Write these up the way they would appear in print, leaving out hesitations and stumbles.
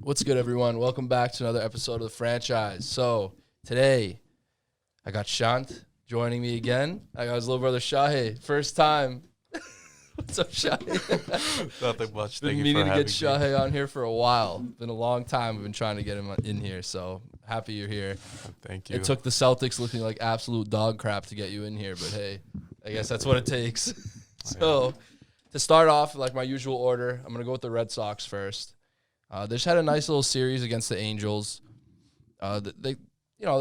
What's good, everyone? Welcome back to another episode of the franchise. So today, I got Shant joining me again. I got his little brother Shahe. First time. What's up, Shahe? Nothing much. Been meaning to get Shahe on here for a while. Been a long time. We've been trying to get him in here. So happy you're here. Thank you. It took the Celtics looking like absolute dog crap to get you in here, but hey, I guess that's what it takes. So to start off, like my usual order, I'm gonna go with the Red Sox first. They just had a nice little series against the Angels. They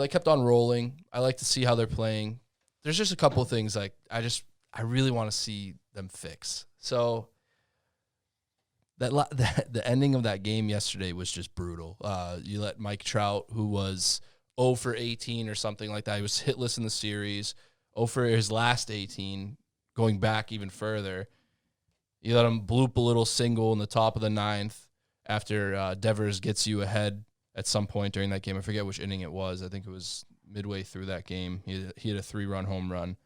kept on rolling. I like to see how they're playing. There's just a couple of things like I really want to see them fix. So the ending of that game yesterday was just brutal. You let Mike Trout, who was 0 for 18 or something like that, he was hitless in the series, 0 for his last 18, going back even further. You let him bloop a little single in the top of the ninth after Devers gets you ahead at some point during that game. I forget which inning it was. I think it was midway through that game. He had a 3-run home run.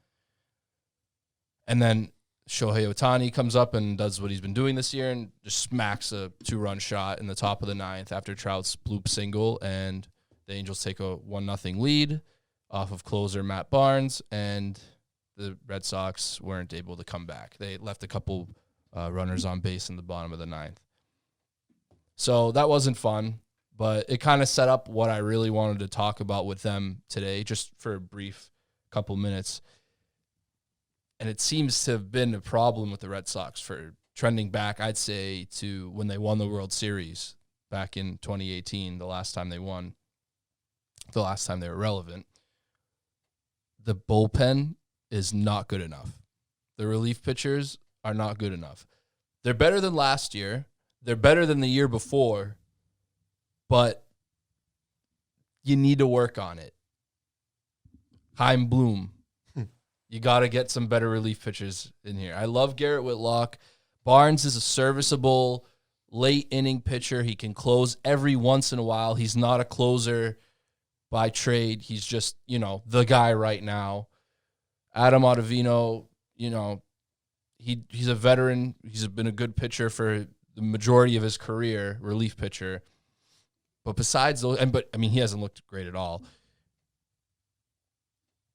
And then Shohei Ohtani comes up and does what he's been doing this year and just smacks a 2-run shot in the top of the ninth after Trout's bloop single, and the Angels take a 1-0 lead off of closer Matt Barnes, and the Red Sox weren't able to come back. They left a couple runners on base in the bottom of the ninth. So that wasn't fun, but it kind of set up what I really wanted to talk about with them today, just for a brief couple minutes. And it seems to have been a problem with the Red Sox for trending back, I'd say, to when they won the World Series back in 2018, the last time they won, the last time they were relevant. The bullpen is not good enough. The relief pitchers are not good enough. They're better than last year. They're better than the year before, but you need to work on it. Chaim Bloom. You got to get some better relief pitchers in here. I love Garrett Whitlock. Barnes is a serviceable late inning pitcher. He can close every once in a while. He's not a closer by trade. He's just, the guy right now. Adam Ottavino, he's a veteran. He's been a good pitcher for the majority of his career, relief pitcher. But besides those, he hasn't looked great at all.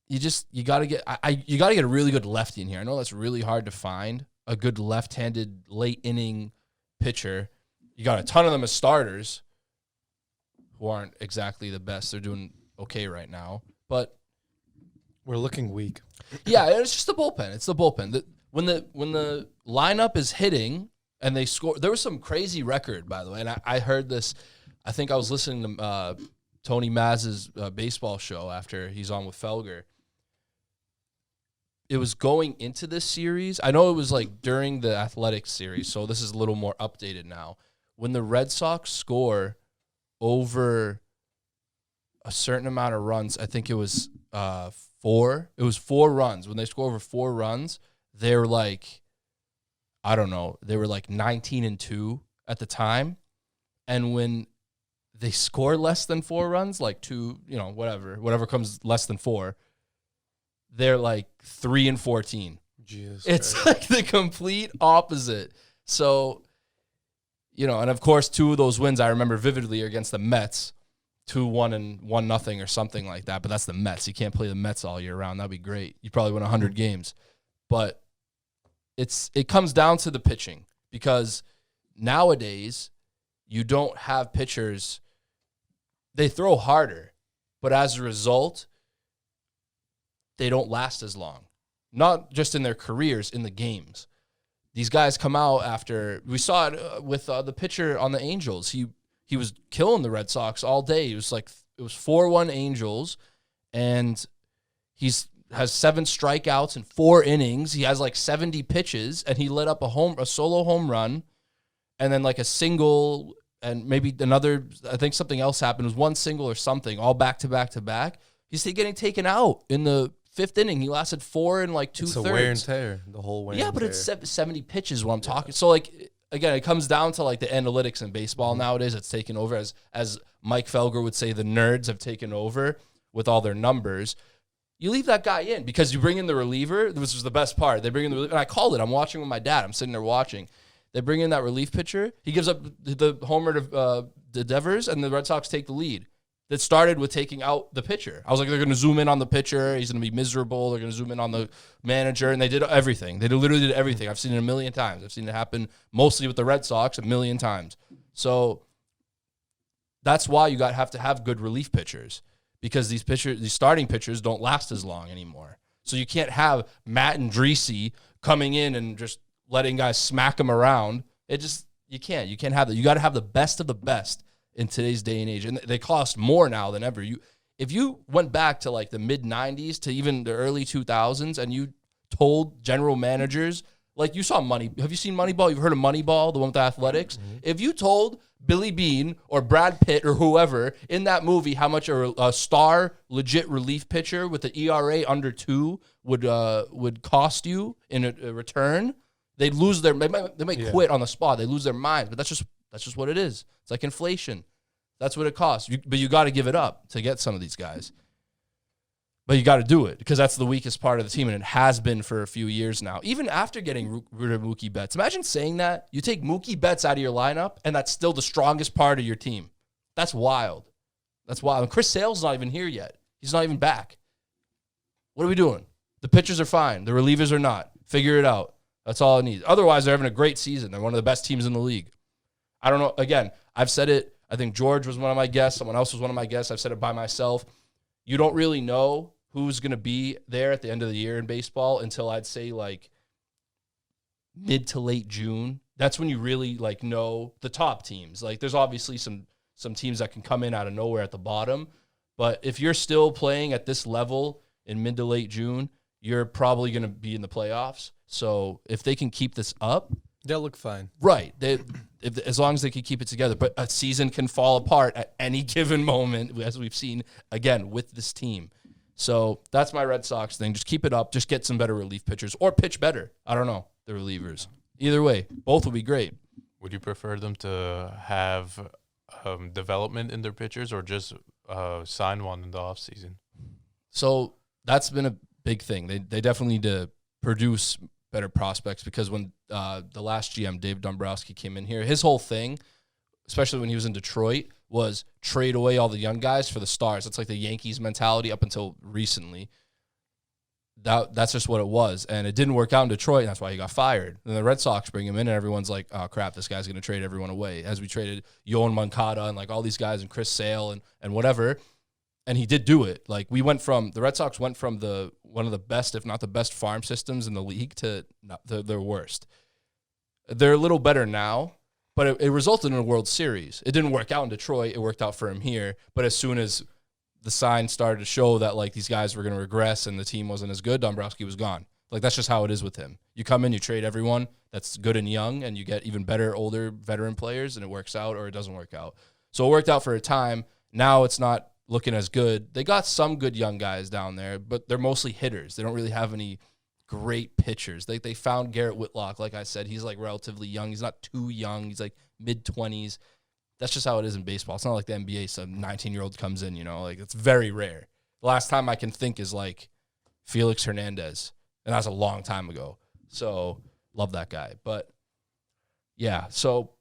You got to get a really good lefty in here. I know that's really hard to find, a good left-handed late inning pitcher. You got a ton of them as starters who aren't exactly the best. They're doing okay right now, but we're looking weak. Yeah, it's just the bullpen. It's the bullpen. When the lineup is hitting and they score, there was some crazy record, by the way, and I heard this. I think I was listening to Tony Maz's baseball show after he's on with Felger. It was going into this series. I know it was like during the Athletics series, so this is a little more updated now. When the Red Sox score over a certain amount of runs, I think it was 4. It was 4 runs. When they score over 4 runs, they're like, I don't know, they were like 19-2 at the time. And when they score less than 4 runs, like 2, whatever comes less than 4, they're like 3-14. Jesus it's Christ. Like the complete opposite. So, and of course, 2 of those wins I remember vividly are against the Mets, 2-1 and 1-0 or something like that. But that's the Mets. You can't play the Mets all year round. That'd be great. You probably win 100 games. But it comes down to the pitching, because nowadays you don't have pitchers. They throw harder, but as a result, they don't last as long. Not just in their careers, in the games. These guys come out after, we saw it with the pitcher on the Angels. He was killing the Red Sox all day. It was 4-1 Angels, and has 7 strikeouts in 4 innings. He has like 70 pitches, and he lit up a solo home run, and then like a single, and maybe another. I think something else happened. It was 1 single or something, all back to back to back. He's getting taken out in the 5th inning. He lasted 4 and like 2/3. It's a wear and tear, the whole wear. Yeah, but it's 70 pitches. What I'm talking. So again, it comes down to like the analytics in baseball nowadays. It's taken over, as Mike Felger would say. The nerds have taken over with all their numbers. You leave that guy in because you bring in the reliever. This was the best part. They bring in the reliever, and I called it. I'm watching with my dad. I'm sitting there watching. They bring in that relief pitcher. He gives up the homer to Devers, and the Red Sox take the lead. That started with taking out the pitcher. I was like, they're going to zoom in on the pitcher. He's going to be miserable. They're going to zoom in on the manager, and they did everything. They literally did everything. I've seen it a million times. I've seen it happen mostly with the Red Sox a million times. So that's why you have to have good relief pitchers, because these starting pitchers don't last as long anymore. So you can't have Matt and Andriese coming in and just letting guys smack them around. You can't have that. You got to have the best of the best in today's day and age. And they cost more now than ever. If you went back to like the mid-90s to even the early 2000s and you told general managers, like you saw have you seen Moneyball? You've heard of Moneyball, the one with the athletics? Mm-hmm. If you told Billy Beane or Brad Pitt or whoever in that movie how much a star legit relief pitcher with an ERA under 2 would cost you in a return, they'd lose they might quit on the spot. They lose their minds, but that's just what it is. It's like inflation. That's what it costs. But you got to give it up to get some of these guys. But you got to do it because that's the weakest part of the team, and it has been for a few years now. Even after getting rid of Mookie Betts. Imagine saying that. You take Mookie Betts out of your lineup, and that's still the strongest part of your team. That's wild. That's wild. And Chris Sale's not even here yet. He's not even back. What are we doing? The pitchers are fine. The relievers are not. Figure it out. That's all it needs. Otherwise, they're having a great season. They're one of the best teams in the league. I don't know. Again, I've said it. I think George was one of my guests. Someone else was one of my guests. I've said it by myself. You don't really know who's going to be there at the end of the year in baseball until I'd say like mid to late June. That's when you really like know the top teams. Like there's obviously some teams that can come in out of nowhere at the bottom. But if you're still playing at this level in mid to late June, you're probably going to be in the playoffs. So if they can keep this up, they'll look fine. Right. As long as they can keep it together. But a season can fall apart at any given moment, as we've seen, again, with this team. So that's my Red Sox thing. Just keep it up. Just get some better relief pitchers or pitch better. I don't know, the relievers. Either way, both will be great. Would you prefer them to have development in their pitchers or just sign one in the offseason? So that's been a big thing. They definitely need to produce better prospects because when the last GM, Dave Dombrowski, came in here, his whole thing, especially when he was in Detroit, was trade away all the young guys for the stars. That's like the Yankees mentality up until recently. That's just what it was. And it didn't work out in Detroit, and that's why he got fired. And the Red Sox bring him in, and everyone's like, oh, crap, this guy's going to trade everyone away. As we traded Yoan Moncada and like all these guys and Chris Sale and whatever. And he did do it. Like the Red Sox went from one of the best, if not the best farm systems in the league to their worst. They're a little better now, but it resulted in a World Series. It didn't work out in Detroit. It worked out for him here. But as soon as the signs started to show that like these guys were going to regress and the team wasn't as good, Dombrowski was gone. Like that's just how it is with him. You come in, you trade everyone that's good and young, and you get even better, older, veteran players, and it works out or it doesn't work out. So it worked out for a time. Now it's not looking as good. They got some good young guys down there, but they're mostly hitters. They don't really have any great pitchers. They found Garrett Whitlock, like I said. He's like relatively young. He's not too young. He's like mid-20s. That's just how it is in baseball. It's not like the NBA. Some 19-year-old comes in, like it's very rare. The last time I can think is like Felix Hernandez, and that was a long time ago. So love that guy. But yeah, so,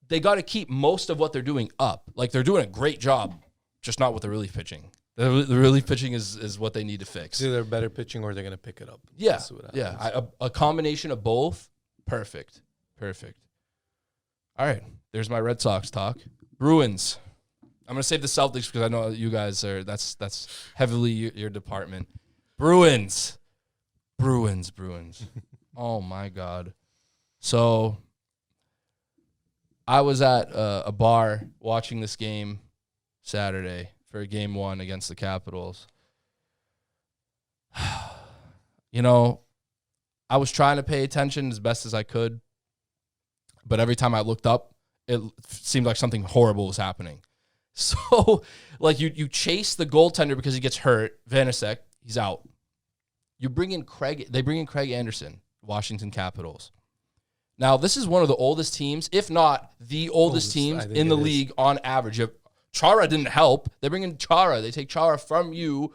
they got to keep most of what they're doing up. Like they're doing a great job, just not with the relief pitching. The relief pitching is what they need to fix. It's either better pitching or they're going to pick it up. Yeah, a combination of both, perfect. All right, there's my Red Sox talk. Bruins. I'm going to save the Celtics because I know you guys are, that's heavily your department. Bruins. Oh, my God. So I was at a bar watching this game Saturday for game 1 against the Capitals. I was trying to pay attention as best as I could, but every time I looked up, it seemed like something horrible was happening. So, like, you chase the goaltender because he gets hurt. Vanacek, he's out. They bring in Craig Anderson, Washington Capitals. Now, this is one of the oldest teams, if not the oldest teams in the league on average. Chara didn't help. They bring in Chara. They take Chara from you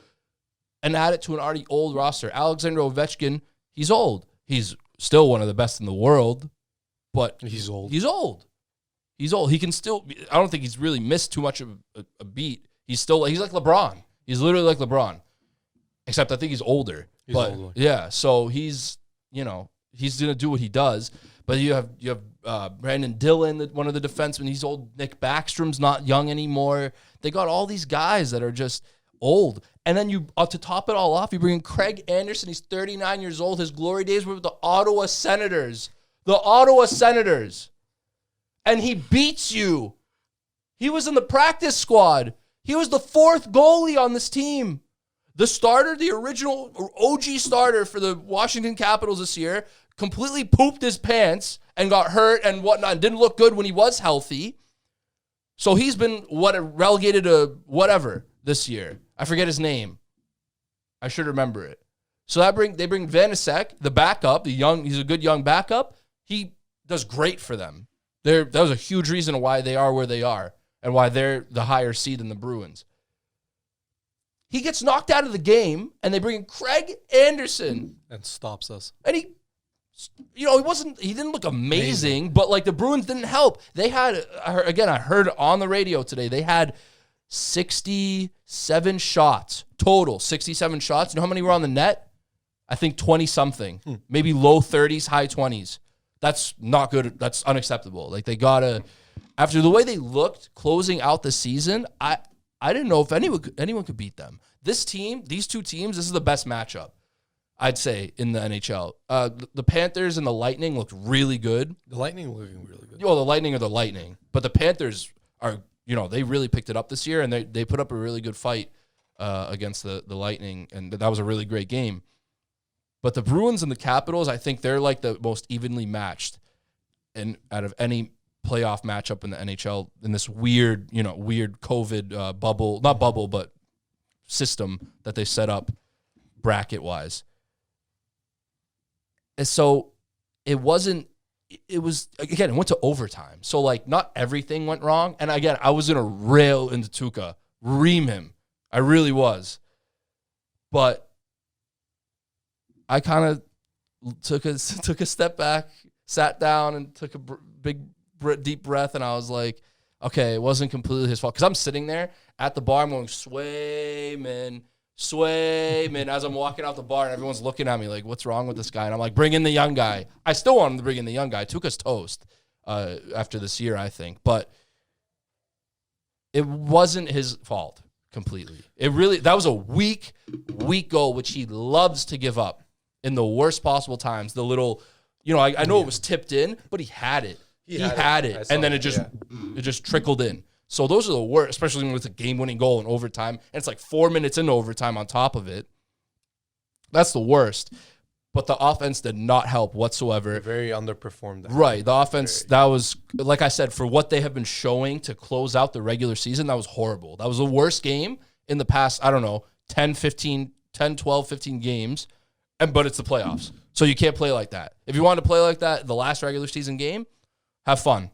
and add it to an already old roster. Alexander Ovechkin, he's old. He's still one of the best in the world, but he's old. He's old. He's old. He can still. I don't think he's really missed too much of a beat. He's like LeBron. He's literally like LeBron, except I think he's older. He's older. Yeah, so he's gonna do what he does. But you have Brandon Dillon, one of the defensemen. He's old. Nick Backstrom's not young anymore. They got all these guys that are just old. And then to top it all off, you bring in Craig Anderson. He's 39 years old. His glory days were with the Ottawa Senators. And he beats you. He was in the practice squad. He was the fourth goalie on this team. The starter, the original OG starter for the Washington Capitals this year, completely pooped his pants and got hurt and whatnot. And didn't look good when he was healthy. So he's been relegated to whatever this year. I forget his name. I should remember it. So they bring Vanacek, the backup, he's a good young backup. He does great for them. That was a huge reason why they are where they are and why they're the higher seed than the Bruins. He gets knocked out of the game, and they bring in Craig Anderson. And stops us. And he didn't look amazing, but like the Bruins didn't help. They had, I heard on the radio today, they had 67 shots total, 67 shots. You know how many were on the net? I think 20-something, maybe low 30s, high 20s. That's not good. That's unacceptable. Like they gotta, after the way they looked closing out the season, I didn't know if anyone could beat them. This team, these two teams, this is the best matchup, I'd say, in the NHL. The Panthers and the Lightning looked really good. The Lightning looking really good. Well, the Lightning are the Lightning, but the Panthers are, they really picked it up this year, and they put up a really good fight against the Lightning, and that was a really great game. But the Bruins and the Capitals, I think they're like the most evenly matched out of any playoff matchup in the NHL in this weird COVID bubble, not bubble, but system that they set up bracket-wise. And so it was, again, it went to overtime. So, like, not everything went wrong. And, again, I was going to rail into Tuukka, ream him. I really was. But I kind of took a step back, sat down, and took a big, deep breath, and I was like, okay, it wasn't completely his fault. Because I'm sitting there at the bar, I'm going, Swayman, as I'm walking out the bar, and everyone's looking at me like, what's wrong with this guy? And I'm like, bring in the young guy. I still want him to bring in the young guy. Tuukka's toast after this year, I think. But it wasn't his fault completely. That was a weak goal, which he loves to give up in the worst possible times. The little, I know it was tipped in, but he had it. He had it. And then it just trickled in. So those are the worst, especially when it's a game-winning goal in overtime. And it's like 4 minutes into overtime on top of it. That's the worst. But the offense did not help whatsoever. They're very underperformed. Right. The offense, that was, like I said, for what they have been showing to close out the regular season, that was horrible. That was the worst game in the past, 10, 12, 15 games. But it's the playoffs. So you can't play like that. If you want to play like that, the last regular season game, have fun.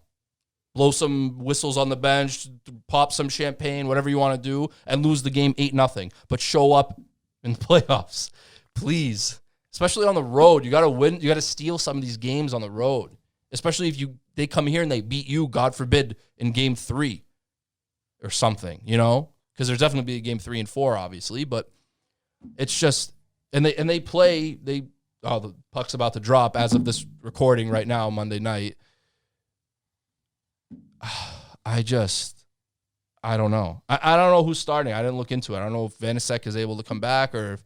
Blow some whistles on the bench, pop some champagne, whatever you want to do, and lose the game 8-0. But show up in the playoffs, please. Especially on the road. You got to win. You got to steal some of these games on the road. Especially if they come here and they beat you, God forbid, in game 3 or something, Because there's definitely be a game 3 and 4, obviously. But it's just, and they play, the puck's about to drop as of this recording right now, Monday night. I don't know. I don't know who's starting. I didn't look into it. I don't know if Vanacek is able to come back or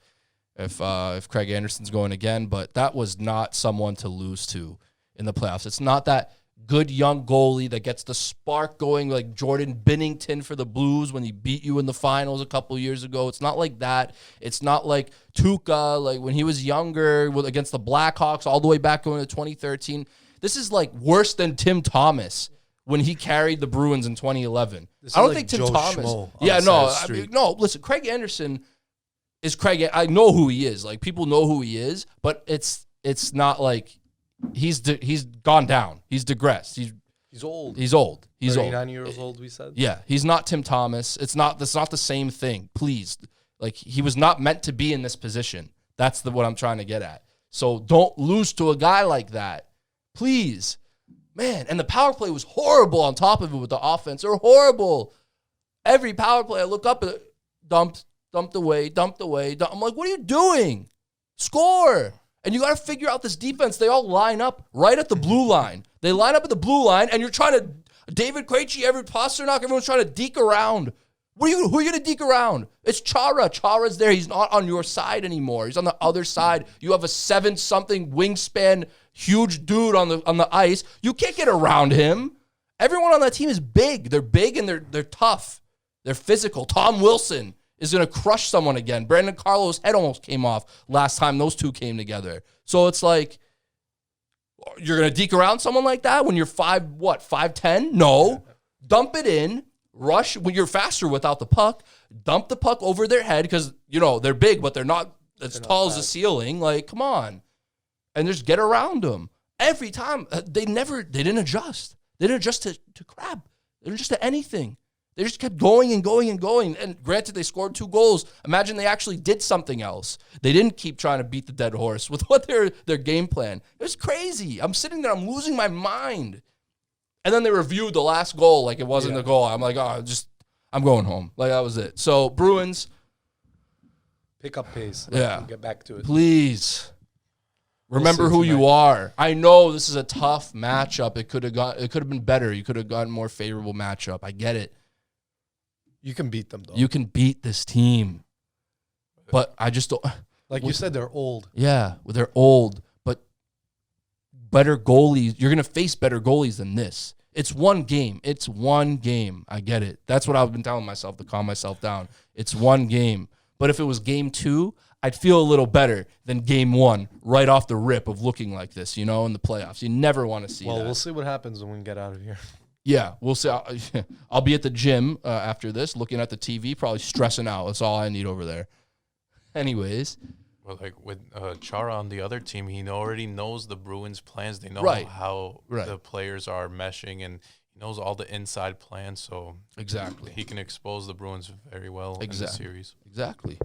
if Craig Anderson's going again, but that was not someone to lose to in the playoffs. It's not that good young goalie that gets the spark going like Jordan Binnington for the Blues when he beat you in the finals a couple years ago. It's not like that. It's not like Tuukka, like when he was younger against the Blackhawks all the way back going to 2013. This is like worse than Tim Thomas when he carried the Bruins in 2011. I don't think Tim Thomas. Yeah, no. Listen, Craig Anderson is Craig. I know who he is. Like people know who he is, but it's not like he's gone down. He's digressed. He's old. He's old. 39 years old. We said. Yeah, he's not Tim Thomas. That's not the same thing. Please, like he was not meant to be in this position. That's what I'm trying to get at. So don't lose to a guy like that, please. Man, and the power play was horrible on top of it with the offense. They're horrible. Every power play I look up, dumped away. I'm like, what are you doing? Score. And you got to figure out this defense. They all line up right at the blue line. They line up at the blue line, and you're trying to, David Krejci, Pasternak, everyone's trying to deke around. Who are you going to deke around? It's Chara. Chara's there. He's not on your side anymore. He's on the other side. You have a 7-something wingspan, huge dude on the ice. You can't get around him. Everyone on that team is big. They're big and they're tough. They're physical. Tom Wilson is going to crush someone again. Brandon Carlo's head almost came off last time those two came together. So it's like, you're going to deke around someone like that when you're 5'10"? No. Dump it in. Rush when you're faster without the puck. Dump the puck over their head because, they're big, but they're not as tall as the ceiling. Like, come on. And just get around them. Every time. They didn't adjust. They didn't adjust to crap. They didn't adjust to anything. They just kept going and going and going. And granted, they scored 2 goals. Imagine they actually did something else. They didn't keep trying to beat the dead horse with what their game plan. It was crazy. I'm sitting there. I'm losing my mind. And then they reviewed the last goal like it wasn't a goal. I'm like, I'm going home. Like, that was it. So, Bruins. Pick up pace. Yeah. Get back to it. Please. Remember who you are. I know this is a tough matchup. It could have been better. You could have gotten more favorable matchup. I get it. You can beat them, though. You can beat this team. But I just don't. Like you said, they're old. Yeah, they're old. But better goalies. You're going to face better goalies than this. It's one game. I get it. That's what I've been telling myself to calm myself down. It's one game. But if it was game 2, I'd feel a little better than game 1 right off the rip of looking like this, in the playoffs. You never want to see that. Well, we'll see what happens when we get out of here. Yeah, we'll see. I'll be at the gym after this, looking at the TV, probably stressing out. That's all I need over there. Anyways. Well, like with Chara on the other team, he already knows the Bruins' plans. They know how the players are meshing, and he knows all the inside plans. So exactly, he can expose the Bruins very well in the series. Exactly.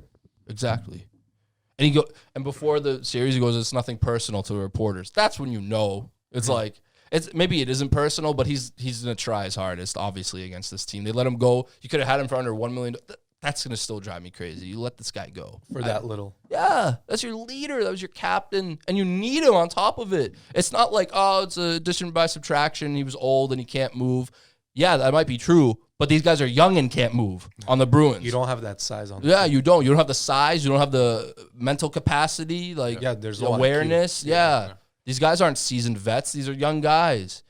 And before the series, he goes, "It's nothing personal to the reporters." That's when it's like maybe it isn't personal, but he's gonna try his hardest, obviously, against this team. They let him go. You could have had him for under $1 million. That's going to still drive me crazy. You let this guy go. For that little. Yeah. That's your leader. That was your captain. And you need him on top of it. It's not like, it's addition by subtraction. He was old and he can't move. Yeah, that might be true. But these guys are young and can't move on the Bruins. You don't have that size on the team. You don't. You don't have the size. You don't have the mental capacity. There's awareness. Yeah. These guys aren't seasoned vets. These are young guys.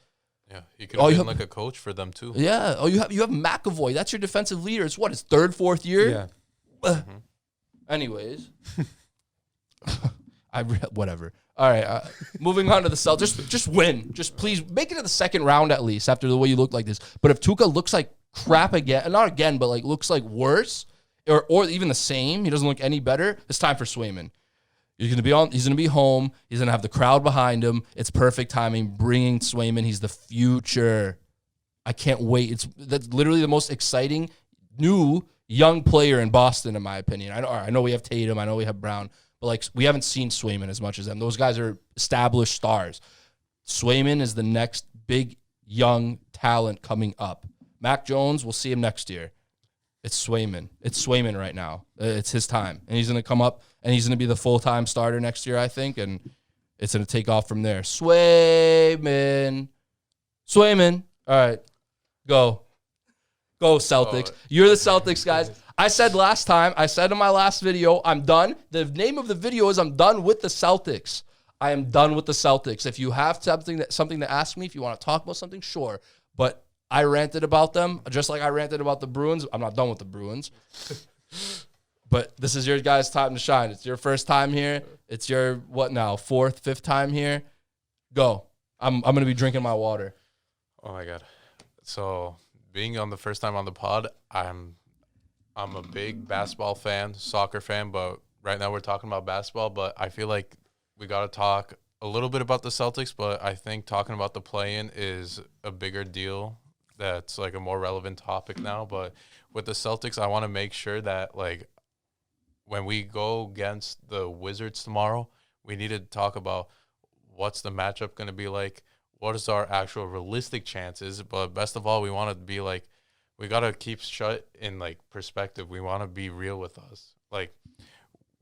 Yeah, he could have been like a coach for them too. Yeah. Oh, you have McAvoy. That's your defensive leader. It's his 3rd, 4th year. Yeah. Anyways, whatever. All right. Moving on to the Celtics. Just win. Just please make it to the second round at least after the way you look like this. But if Tuukka looks like crap again, not again, but looks like worse or even the same, he doesn't look any better. It's time for Swayman. He's going to be home. He's going to have the crowd behind him. It's perfect timing. Bringing Swayman. He's the future. I can't wait. That's literally the most exciting new young player in Boston, in my opinion. I know we have Tatum. I know we have Brown. But we haven't seen Swayman as much as them. Those guys are established stars. Swayman is the next big young talent coming up. Mac Jones, we'll see him next year. It's Swayman. It's Swayman right now. It's his time. And he's going to come up, and he's going to be the full-time starter next year, I think, and it's going to take off from there. Swayman. All right. Go. Go, Celtics. You're the Celtics, guys. I said in my last video, I'm done. The name of the video is I'm done with the Celtics. I am done with the Celtics. If you have something to ask me, if you want to talk about something, sure. But I ranted about them, just like I ranted about the Bruins. I'm not done with the Bruins. But this is your guys' time to shine. It's your first time here. It's your, 4th, 5th time here. Go. I'm going to be drinking my water. Oh, my God. So, being on the first time on the pod, I'm a big basketball fan, soccer fan, but right now we're talking about basketball, but I feel like we got to talk a little bit about the Celtics, but I think talking about the play-in is a bigger deal. That's a more relevant topic now. But with the Celtics, I want to make sure that when we go against the Wizards tomorrow, we need to talk about what's the matchup going to be like, what is our actual realistic chances. But best of all, we want to be like, we got to keep shut in like perspective. We want to be real with us. Like,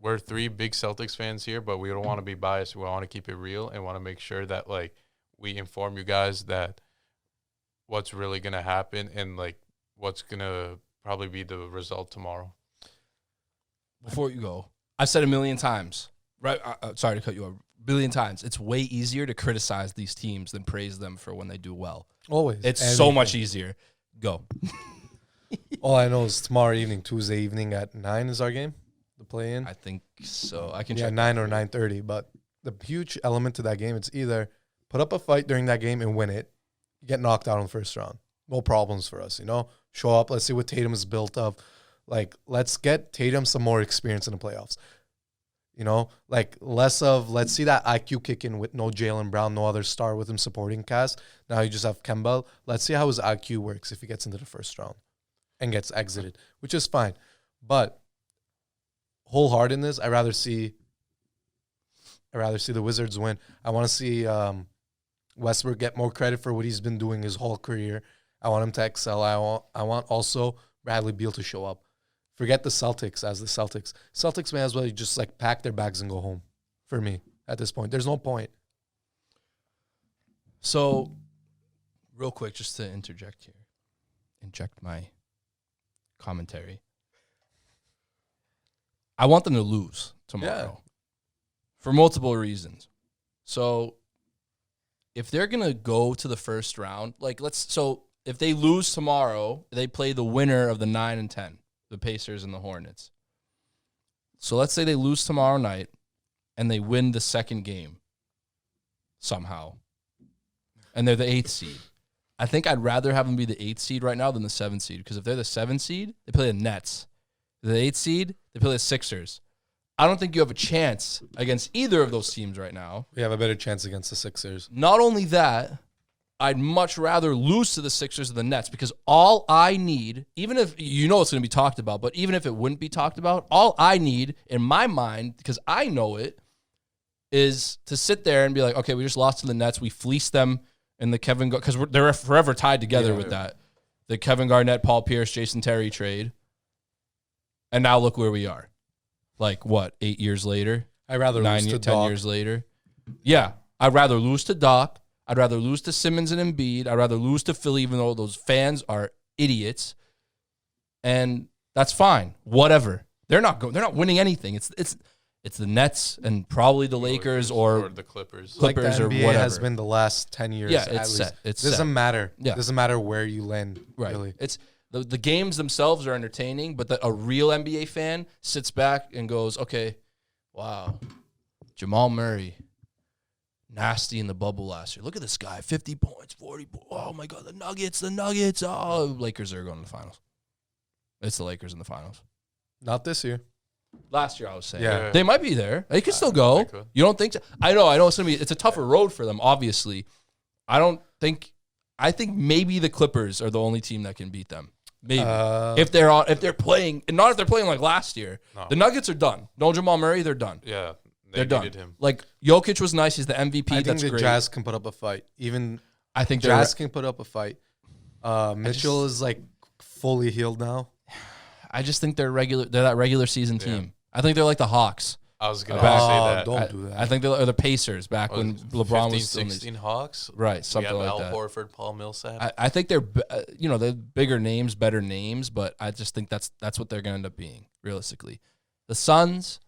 we're 3 big Celtics fans here, but we don't want to be biased. We want to keep it real and want to make sure that like we inform you guys that what's really going to happen and like what's going to probably be the result tomorrow. Before you go, I've said a million times, right? Sorry to cut you off. A billion times. It's way easier to criticize these teams than praise them for when they do well. Always. It's so much easier. Go. All I know is tomorrow evening, Tuesday evening at 9 is our game, the play-in. I think so. I can Yeah, check 9 or 9:30. But the huge element to that game, it's either put up a fight during that game and win it, get knocked out in the first round. No problems for us, Show up. Let's see what Tatum is built of. Like, let's get Tatum some more experience in the playoffs. Like less of, let's see that IQ kick in with no Jaylen Brown, no other star with him supporting cast. Now you just have Kemba. Let's see how his IQ works if he gets into the first round and gets exited, which is fine. But wholeheartedness, I'd rather see the Wizards win. I want to see Westbrook get more credit for what he's been doing his whole career. I want him to excel. I want also Bradley Beal to show up. Forget the Celtics as the Celtics. Celtics may as well just like pack their bags and go home for me at this point. There's no point. So, real quick, just to inject my commentary. I want them to lose tomorrow for multiple reasons. So, if they're going to go to the first round, if they lose tomorrow, they play the winner of the 9 and 10. The Pacers and the Hornets. So let's say they lose tomorrow night and they win the second game somehow. And they're the 8th seed. I think I'd rather have them be the 8th seed right now than the 7th seed. Because if they're the 7th seed, they play the Nets. If they're the 8th seed, they play the Sixers. I don't think you have a chance against either of those teams right now. We have a better chance against the Sixers. Not only that, I'd much rather lose to the Sixers than the Nets because all I need, even if it's going to be talked about, but even if it wouldn't be talked about, all I need in my mind, because I know it, is to sit there and be like, okay, we just lost to the Nets. We fleeced them in the Kevin, because they're forever tied together with that. The Kevin Garnett, Paul Pierce, Jason Terry trade. And now look where we are. Like, what, 8 years later? I'd rather lose to 10 Doc. years later. Yeah, I'd rather lose to Doc. I'd rather lose to Simmons and Embiid. I'd rather lose to Philly, even though those fans are idiots. And that's fine. Whatever. They're not winning anything. It's the Nets and probably the Lakers or the Clippers. Like the or NBA whatever. has been the last 10 years. Yeah, at it's least. set. It's doesn't set. matter. Yeah. Doesn't matter where you land. Right. Really. It's the games themselves are entertaining, but a real NBA fan sits back and goes, okay, wow, Jamal Murray. Nasty in the bubble last year. Look at this guy, 50 points, 40 points. Oh, my God, the Nuggets. Oh, Lakers are going to the finals. It's the Lakers in the finals. Not this year. Last year, I was saying. Yeah. They might be there. They could still go. could. You don't think so? I know it's a tougher road for them, obviously. I think maybe the Clippers are the only team that can beat them. Maybe. If they're playing, and not if they're playing like last year. No. The Nuggets are done. No Jamal Murray, they're done. Yeah. They're They done. needed him. Like, Jokic was nice. He's the MVP. I think That's the great. Jazz can put up a fight. Even I think Jazz can put up a fight. Mitchell is like fully healed now. I just think they're that regular season team. I think they're like the Hawks. I was going to say that. Don't do that. I think they're the Pacers back when LeBron 15, was still in 16 Hawks. right, something we have like Al that. Horford, Paul Millsap. I think they're they're bigger names, better names, but I just think that's what they're going to end up being realistically. The Suns,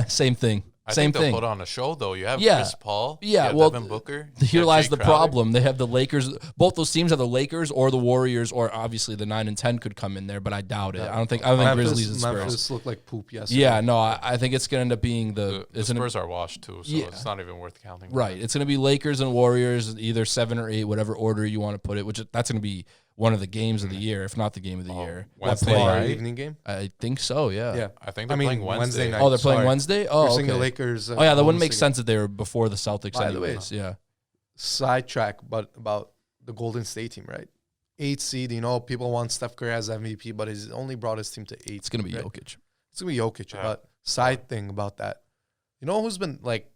same thing. I Same think they'll thing. put on a show, though. You have Yeah. Chris Paul. Yeah, you have well, Devin Booker. Here you have lies Jay the Crowder. problem. They have the Lakers. Both those teams have the Lakers or the Warriors, or obviously the 9 and 10 could come in there, but I doubt it. I don't think Grizzlies and Spurs. Memphis looked like poop yesterday. Yeah, no, I think it's going to end up being The it's gonna- Spurs are washed, too, so Yeah. it's not even worth counting. right. It's going to be Lakers and Warriors, either 7 or 8, whatever order you want to put it. That's going to be one of the games of the year, if not the game of the year. Wednesday That play- Tomorrow night. evening game. I think so. Yeah. Yeah. I think they're playing Wednesday. night. Oh, they're playing Sorry. Wednesday. You're Oh, saying the okay. Lakers. Oh yeah, that wouldn't Golden make State. sense if they were before the Celtics. By the way, anyways. Yeah. Sidetrack, but about the Golden State team, right? 8 seed. People want Steph Curry as MVP, but he's only brought his team to 8. It's going to be right? Jokic. It's gonna be Jokic. Yeah. But side thing about that, who's been like,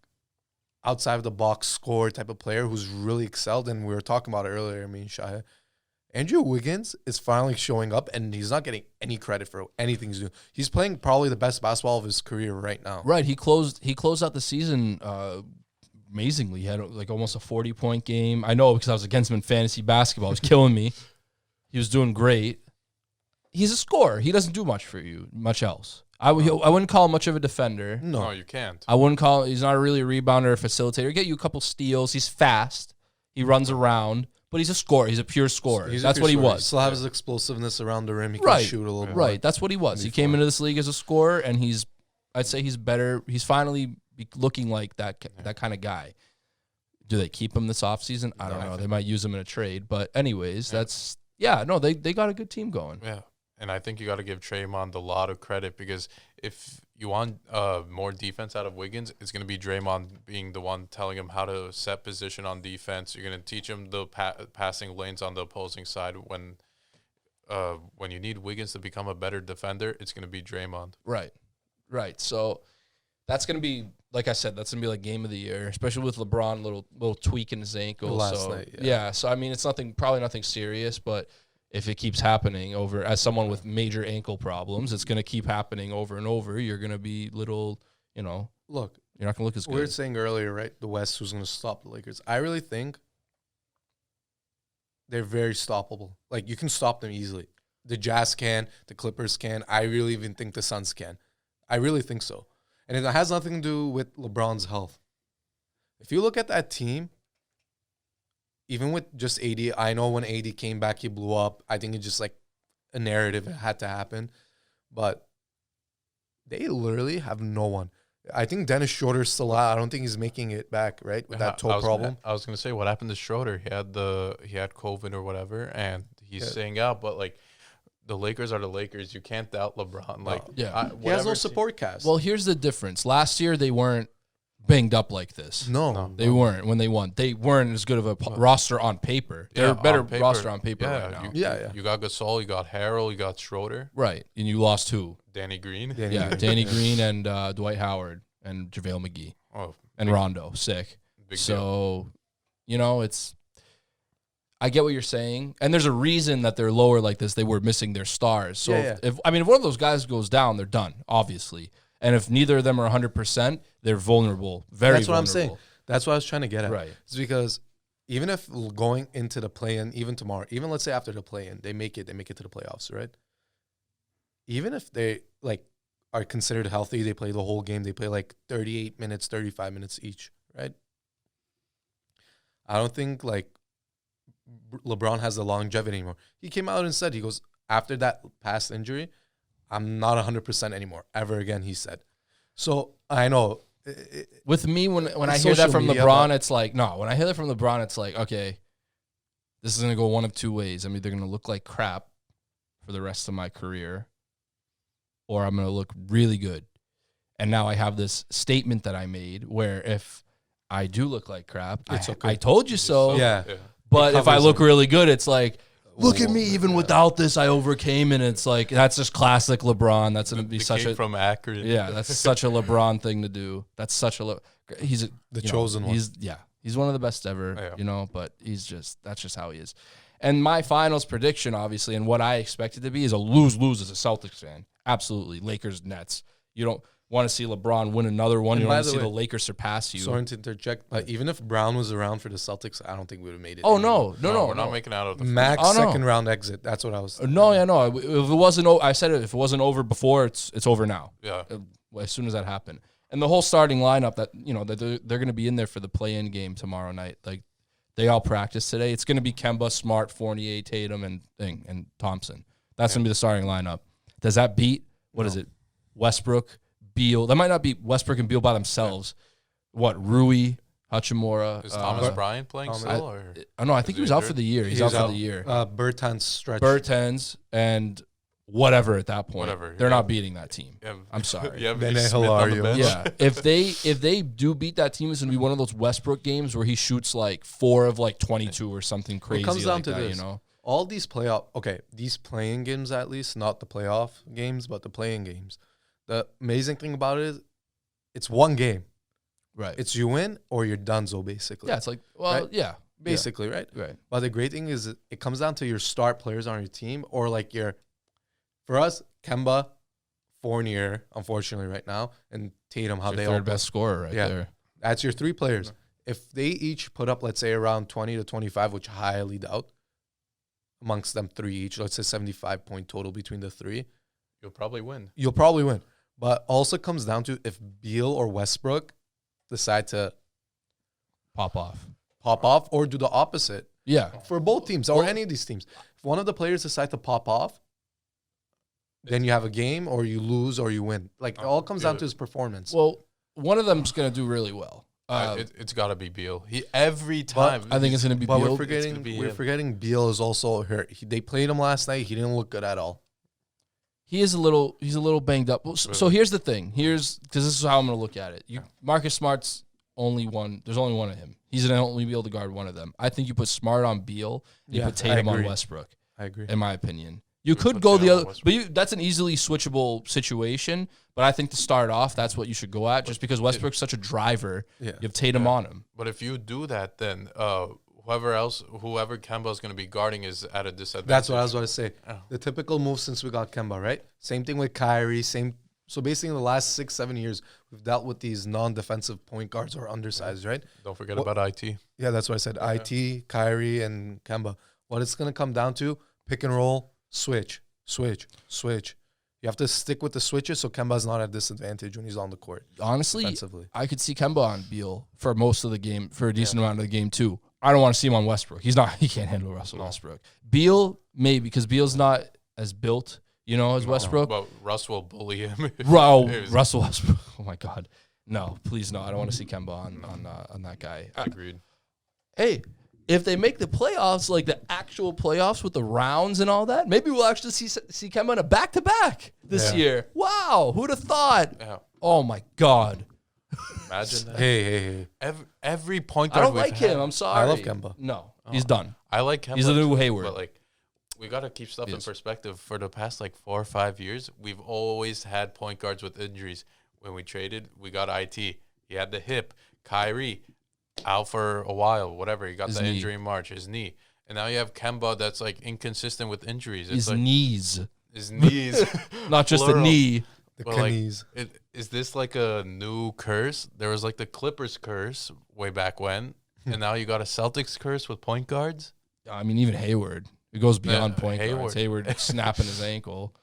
outside of the box score type of player who's really excelled. And we were talking about it earlier. I mean, Shahe. Andrew Wiggins is finally showing up, and he's not getting any credit for anything he's doing. He's playing probably the best basketball of his career right now. Right. He closed out the season amazingly. He had like almost a 40-point game. I know because I was against him in fantasy basketball. It was killing me. He was doing great. He's a scorer. He doesn't do much for you, much else. I wouldn't call him much of a defender. No, you can't. I wouldn't call. He's not really a rebounder or facilitator. Get you a couple steals. He's fast. He runs around. But he's a scorer. He's a pure scorer. That's what he was. He still has his explosiveness around the rim. He Right. can shoot a little more. Right. That's what he was. He came into this league as a scorer, and I'd say he's better. He's finally looking like that kind of guy. Do they keep him this offseason? I don't know. They might use him in a trade. But anyways, they got a good team going. Yeah. And I think you got to give Draymond a lot of credit because if you want more defense out of Wiggins, it's going to be Draymond being the one telling him how to set position on defense. You're going to teach him the passing lanes on the opposing side. When you need Wiggins to become a better defender, it's going to be Draymond. Right. So that's going to be, like I said, that's going to be like game of the year, especially with LeBron, little tweak in his ankle. Last night, yeah. So I mean, it's probably nothing serious, but if it keeps happening as someone with major ankle problems, it's going to keep happening over and over. You're going to be look, you're not going to look as good. We were saying earlier, right, the West was going to stop the Lakers. I really think they're very stoppable. Like, you can stop them easily. The Jazz can, the Clippers can. I really even think the Suns can. I really think so. And it has nothing to do with LeBron's health. If you look at that team, even with just AD, I know when AD came back, he blew up. I think it's just like a narrative. It had to happen. But they literally have no one. I think Dennis Schroeder's still out. I don't think he's making it back, right, with that toe problem. I was going to say, what happened to Schroeder? He had COVID or whatever, and he's staying out. But, like, the Lakers are the Lakers. You can't doubt LeBron. Like, he has no support cast. Well, here's the difference. Last year, they weren't banged up like this. No. They weren't when they won. They weren't as good of a roster on paper. They're a better roster on paper right now. You got Gasol, you got Harrell, you got Schroeder. Right. And you lost who? Danny Green. Danny Green and Dwight Howard and JaVale McGee. Oh, and Rondo. Sick. Big deal. I get what you're saying. And there's a reason that they're lower like this. They were missing their stars. So if one of those guys goes down, they're done, obviously. And if neither of them are 100%, they're vulnerable. That's what I'm saying. That's what I was trying to get at. Right. It's because even if going into the play-in, even tomorrow, even let's say after the play-in, they make it to the playoffs, right? Even if they are considered healthy, they play the whole game. They play like 38 minutes, 35 minutes each, right? I don't think LeBron has the longevity anymore. He came out and said, he goes, after that past injury, I'm not 100% anymore, ever again, he said. So, I know. With me, when I hear that from LeBron, it's like, no. When I hear that from LeBron, it's like, okay, this is going to go one of two ways. I'm either going to look like crap for the rest of my career, or I'm going to look really good. And now I have this statement that I made where if I do look like crap, I told you so. Yeah. But if I look really good, it's like, look at me, even without this, I overcame, and it's like that's just classic LeBron. That's gonna be such a from Akron. Yeah, that's such a LeBron thing to do. That's such a he's the chosen one. He's one of the best ever. But that's just how he is. And my finals prediction, obviously, and what I expect it to be is a lose-lose as a Celtics fan. Absolutely, Lakers Nets. You don't want to see LeBron win another one. You don't want to see the Lakers surpass you. Sorry to interject, but even if Brown was around for the Celtics, I don't think we would have made it. Oh, no. We're not making out of the max second round exit. That's what I was thinking. No. If it wasn't, I said it. If it wasn't over before, it's over now. Yeah. As soon as that happened, and the whole starting lineup that they're going to be in there for the play-in game tomorrow night. Like they all practice today. It's going to be Kemba, Smart, Fournier, Tatum, and Thompson. That's going to be the starting lineup. Does that beat is it? Westbrook, Beal. That might not be Westbrook and Beal by themselves. What, Rui, Hachimura? Is Thomas Bryant playing still? I think he was out for the year. He's out for the year. Bertans stretch. Bertans and whatever at that point. Whatever. They're not beating that team. Yeah. I'm sorry. Yeah, if they do beat that team, it's going to be one of those Westbrook games where he shoots like 4 of like 22 or something crazy. It comes down like to that, this. All these these playing games at least, not the playoff games, but the playing games. The amazing thing about it is it's one game. Right. It's you win or you're donezo, basically. Yeah, it's like, well, Right? yeah. Basically, right? Right. But the great thing is it comes down to your star players on your team or like for us, Kemba, Fournier, unfortunately right now, and Tatum, how Your they third all best scorer right there. That's your 3 players. If they each put up, let's say, around 20 to 25, which I highly doubt, amongst them 3 each, let's say 75-point total between the 3, You'll probably win. you'll probably win. But also comes down to if Beal or Westbrook decide to Pop off. pop off or do the opposite Yeah. for both teams or any of these teams. If one of the players decide to pop off, then you have a game or you lose or you win. Like, it all comes down to his performance. Well, one of them's going to do really well. It's got to be Beal. He every time. I think it's going to be But Beal. we're forgetting Beal is also hurt. They played him last night. He didn't look good at all. He's a little banged up. So here's the thing. Because this is how I'm going to look at it. Marcus Smart's only one. There's only one of him. He's going to only be able to guard one of them. I think you put Smart on Beal. You put Tatum on Westbrook. I agree. In my opinion. You could go the other, but that's an easily switchable situation. But I think to start off, that's what you should go at, just because Westbrook's such a driver. Yeah. You have Tatum on him. But if you do that, then whoever Kemba's going to be guarding is at a disadvantage. That's what I was going to say. Oh. The typical move since we got Kemba, right? Same thing with Kyrie. So basically, in the last 6-7 years, we've dealt with these non-defensive point guards or undersized, right? Don't forget about IT. Yeah, that's what I said. IT, Kyrie, and Kemba. What it's going to come down to, pick and roll, switch. You have to stick with the switches so Kemba's not at disadvantage when he's on the court. Honestly, defensively. I could see Kemba on Beal for most of the game, for a decent amount of the game too. I don't want to see him on Westbrook. He can't handle Russell Westbrook. Beal, maybe, because Beal's not as built, as Westbrook. But Russ will bully him. Russell Westbrook. Oh my God. No, please no. I don't want to see Kemba on that guy. Agreed. Hey, if they make the playoffs, like the actual playoffs with the rounds and all that, maybe we'll actually see Kemba in a back-to-back this year. Wow, who'd have thought? Yeah. Oh, my God. Imagine that. Hey. Every point I guard don't like we've had- him. I'm sorry. I love Kemba. No, he's done. I like Kemba. He's the new too, Hayward. But, we got to keep stuff in perspective. For the past, 4 or 5 years, we've always had point guards with injuries. When we traded, we got IT. He had the hip. Kyrie, out for a while, whatever. He got the injury in March, his knee. And now you have Kemba that's, inconsistent with injuries. His knees. His knees. Not just Plural. the knee. The knees. Is this a new curse? There was the Clippers curse way back when, and now you got a Celtics curse with point guards? I mean, even Hayward. It goes beyond point Hayward. guards. Hayward snapping his ankle.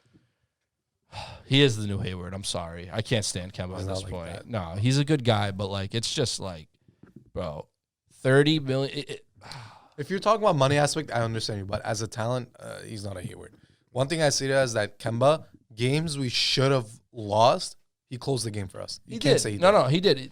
He is the new Hayward. I'm sorry. I can't stand Kemba at this point. that. No, he's a good guy, but it's just bro, $30 million. If you're talking about money aspect, I understand you. But as a talent, he's not a Hayward. One thing I see is that Kemba, games we should have lost, he closed the game for us. You can't say he did. No, he did.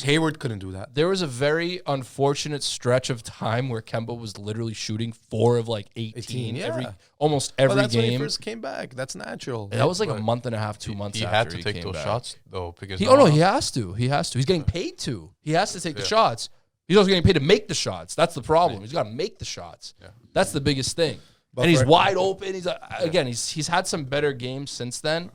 Hayward couldn't do that. There was a very unfortunate stretch of time where Kemba was literally shooting 4 of 18 almost every But that's game. when he first came back. That's natural. That was a month and a half, 2 months He after had to he take came those back. shots, though, because He has to. He's getting paid to. He has to take the shots. He's also getting paid to make the shots. That's the problem. He's got to make the shots. Yeah. That's the biggest thing. But and he's wide open. He's had some better games since then,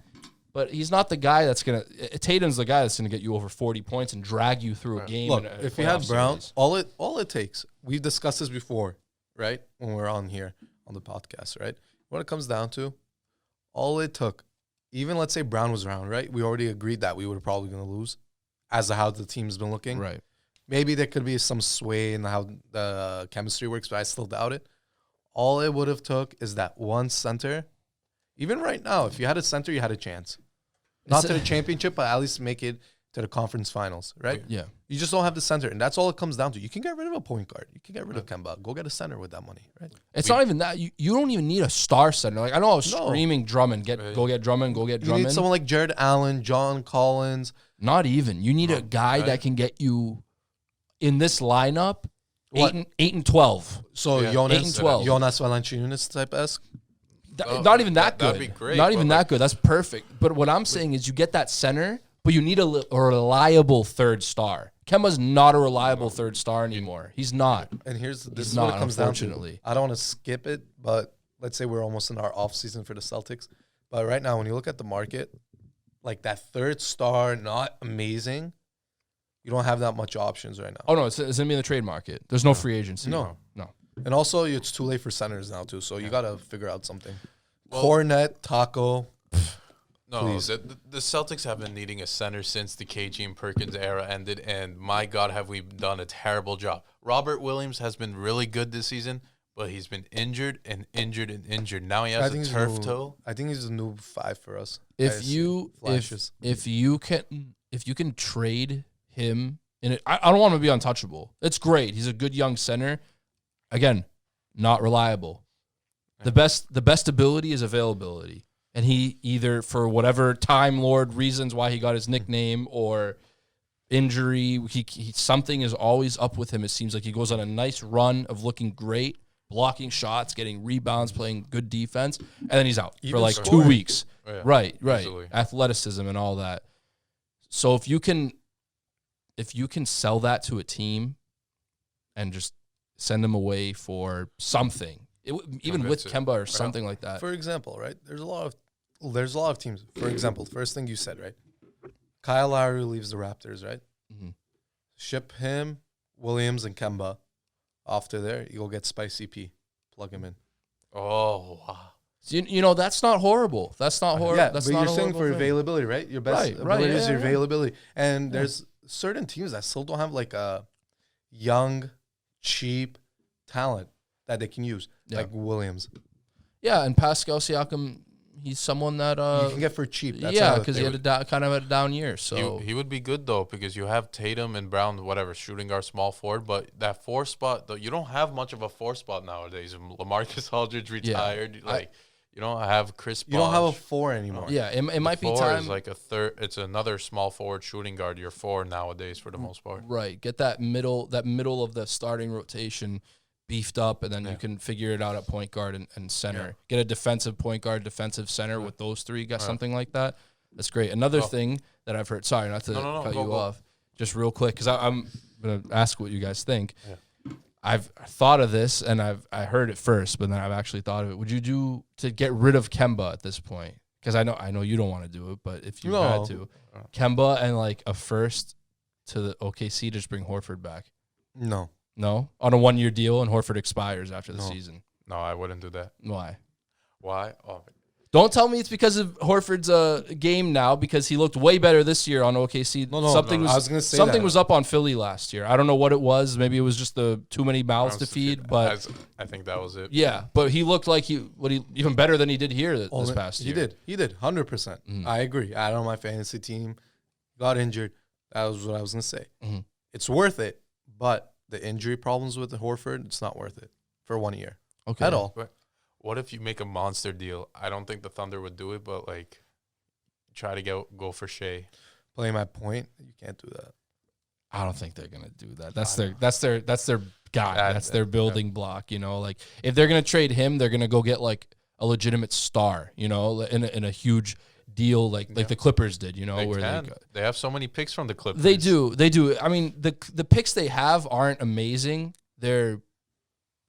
but he's not the guy that's going to – Tatum's the guy that's going to get you over 40 points and drag you through a game. Look, in a if you had Brown, series. all it takes, we've discussed this before, right, when we're on here on the podcast, right? What it comes down to, all it took, even let's say Brown was around, right? We already agreed that we were probably going to lose as to how the team's been looking. Right. Maybe there could be some sway in how the chemistry works, but I still doubt it. All it would have took is that one center. Even right now, if you had a center, you had a chance. Not to the championship, but at least make it to the conference finals, right? Yeah. You just don't have the center, and that's all it comes down to. You can get rid of a point guard. You can get rid of Kemba. Go get a center with that money, right? It's not even that. You don't even need a star center. I know I was screaming Drummond. Go get Drummond. Go get Drummond. You need someone like Jared Allen, John Collins. Not even. You need a guy that can get you in this lineup 8 and 12. So Jonas 8 and 12. Jonas Valanciunas type-esque. Not even that good. That'd be great. Not even that good. That's perfect. But what I'm saying is you get that center, but you need a reliable third star. Kemba's not a reliable third star anymore. He's not. And this He's is what not, it comes down unfortunately. to. I don't want to skip it, but let's say we're almost in our off season for the Celtics. But right now, when you look at the market, that third star, not amazing. You don't have that much options right now. Oh, no, it's going to be in the trade market. There's no free agency. No. No. And also, it's too late for centers now, too. So you got to figure out something. Well, Cornet, Taco. No, Please. the Celtics have been needing a center since the KG and Perkins era ended, and my God, have we done a terrible job. Robert Williams has been really good this season, but he's been injured and injured and injured. Now he has a turf toe. I think he's a new 5 for us. If you can trade him in it, I don't want him to be untouchable. It's great. He's a good young center. Again, not reliable. The best ability is availability. And he either, for whatever Time Lord reasons why he got his nickname or injury, he something is always up with him. It seems like he goes on a nice run of looking great, blocking shots, getting rebounds, playing good defense, and then he's out for like 2 weeks. Oh, yeah. Right. Easily. Athleticism and all that. So if you can sell that to a team and just send them away for something, even with Kemba or something like that. For example, right? There's a lot of teams. For example, first thing you said, right? Kyle Lowry leaves the Raptors, right? Mm-hmm. Ship him, Williams, and Kemba off to there. You go get Spicy P. Plug him in. Oh, wow. So, you know, that's not horrible. That's not horrible. Yeah, that's but not you're saying for availability, right? Your best ability is your availability. And there's certain teams that still don't have like a young, cheap talent that they can use, like Williams. Yeah, and Pascal Siakam, he's someone that you can get for cheap. That's because he had a down year. So he would be good though because you have Tatum and Brown, whatever, shooting guard, small forward. But that 4 spot, though, you don't have much of a 4 spot nowadays. LaMarcus Aldridge retired. You don't have Chris Bosh. You don't have a 4 anymore. Yeah, it might be Four time. is like a third. It's another small forward shooting guard. You're 4 nowadays for the most part. Right, get that middle of the starting rotation beefed up, and then you can figure it out at point guard and center. Yeah. Get a defensive point guard, defensive center with those 3. Got something like that. That's great. Another thing that I've heard. Sorry, not to cut you off. Just real quick, because I'm gonna ask what you guys think. Yeah. I've thought of this, and I heard it first, but then I've actually thought of it. Would you do to get rid of Kemba at this point? Because I know you don't want to do it, but if you had to, Kemba and like a first to the OKC to just bring Horford back. No, on a 1-year deal, and Horford expires after the season. No, I wouldn't do that. Why? Oh. Don't tell me it's because of Horford's game now, because he looked way better this year on OKC. Something was up on Philly last year. I don't know what it was. Maybe it was just the too many mouths to feed. But I think that was it. Yeah, but he looked like he even better than he did here this past year. He did 100%. I agree. I don't know, my fantasy team got injured. That was what I was gonna say. It's worth it, but the injury problems with the Horford, it's not worth it for 1 year at all. But what if you make a monster deal? I don't think the Thunder would do it, but like try to go for Shahe. Playing my point, you can't do that. I don't think they're gonna do that. That's their guy. That's their building block. You know, like if they're gonna trade him, they're gonna go get like a legitimate star. You know, in a huge deal like the Clippers did, you know, they have so many picks from the Clippers. They do. I mean, the picks they have aren't amazing. They're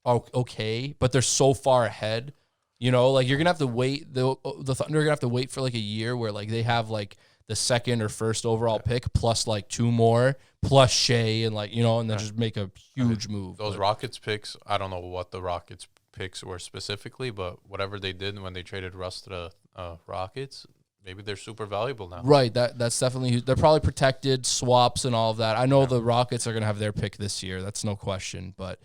okay, but they're so far ahead. You know, like you're gonna have to wait. The Thunder are gonna have to wait for like a year where like they have like the 2nd or 1st overall pick plus like 2 more plus Shahe and like, you know, and then just make a huge move. Those Rockets picks, I don't know what the Rockets picks were specifically, but whatever they did when they traded Russ to the Rockets. Maybe they're super valuable now. Right. That's definitely. They're probably protected, swaps and all of that. I know the Rockets are going to have their pick this year. That's no question. But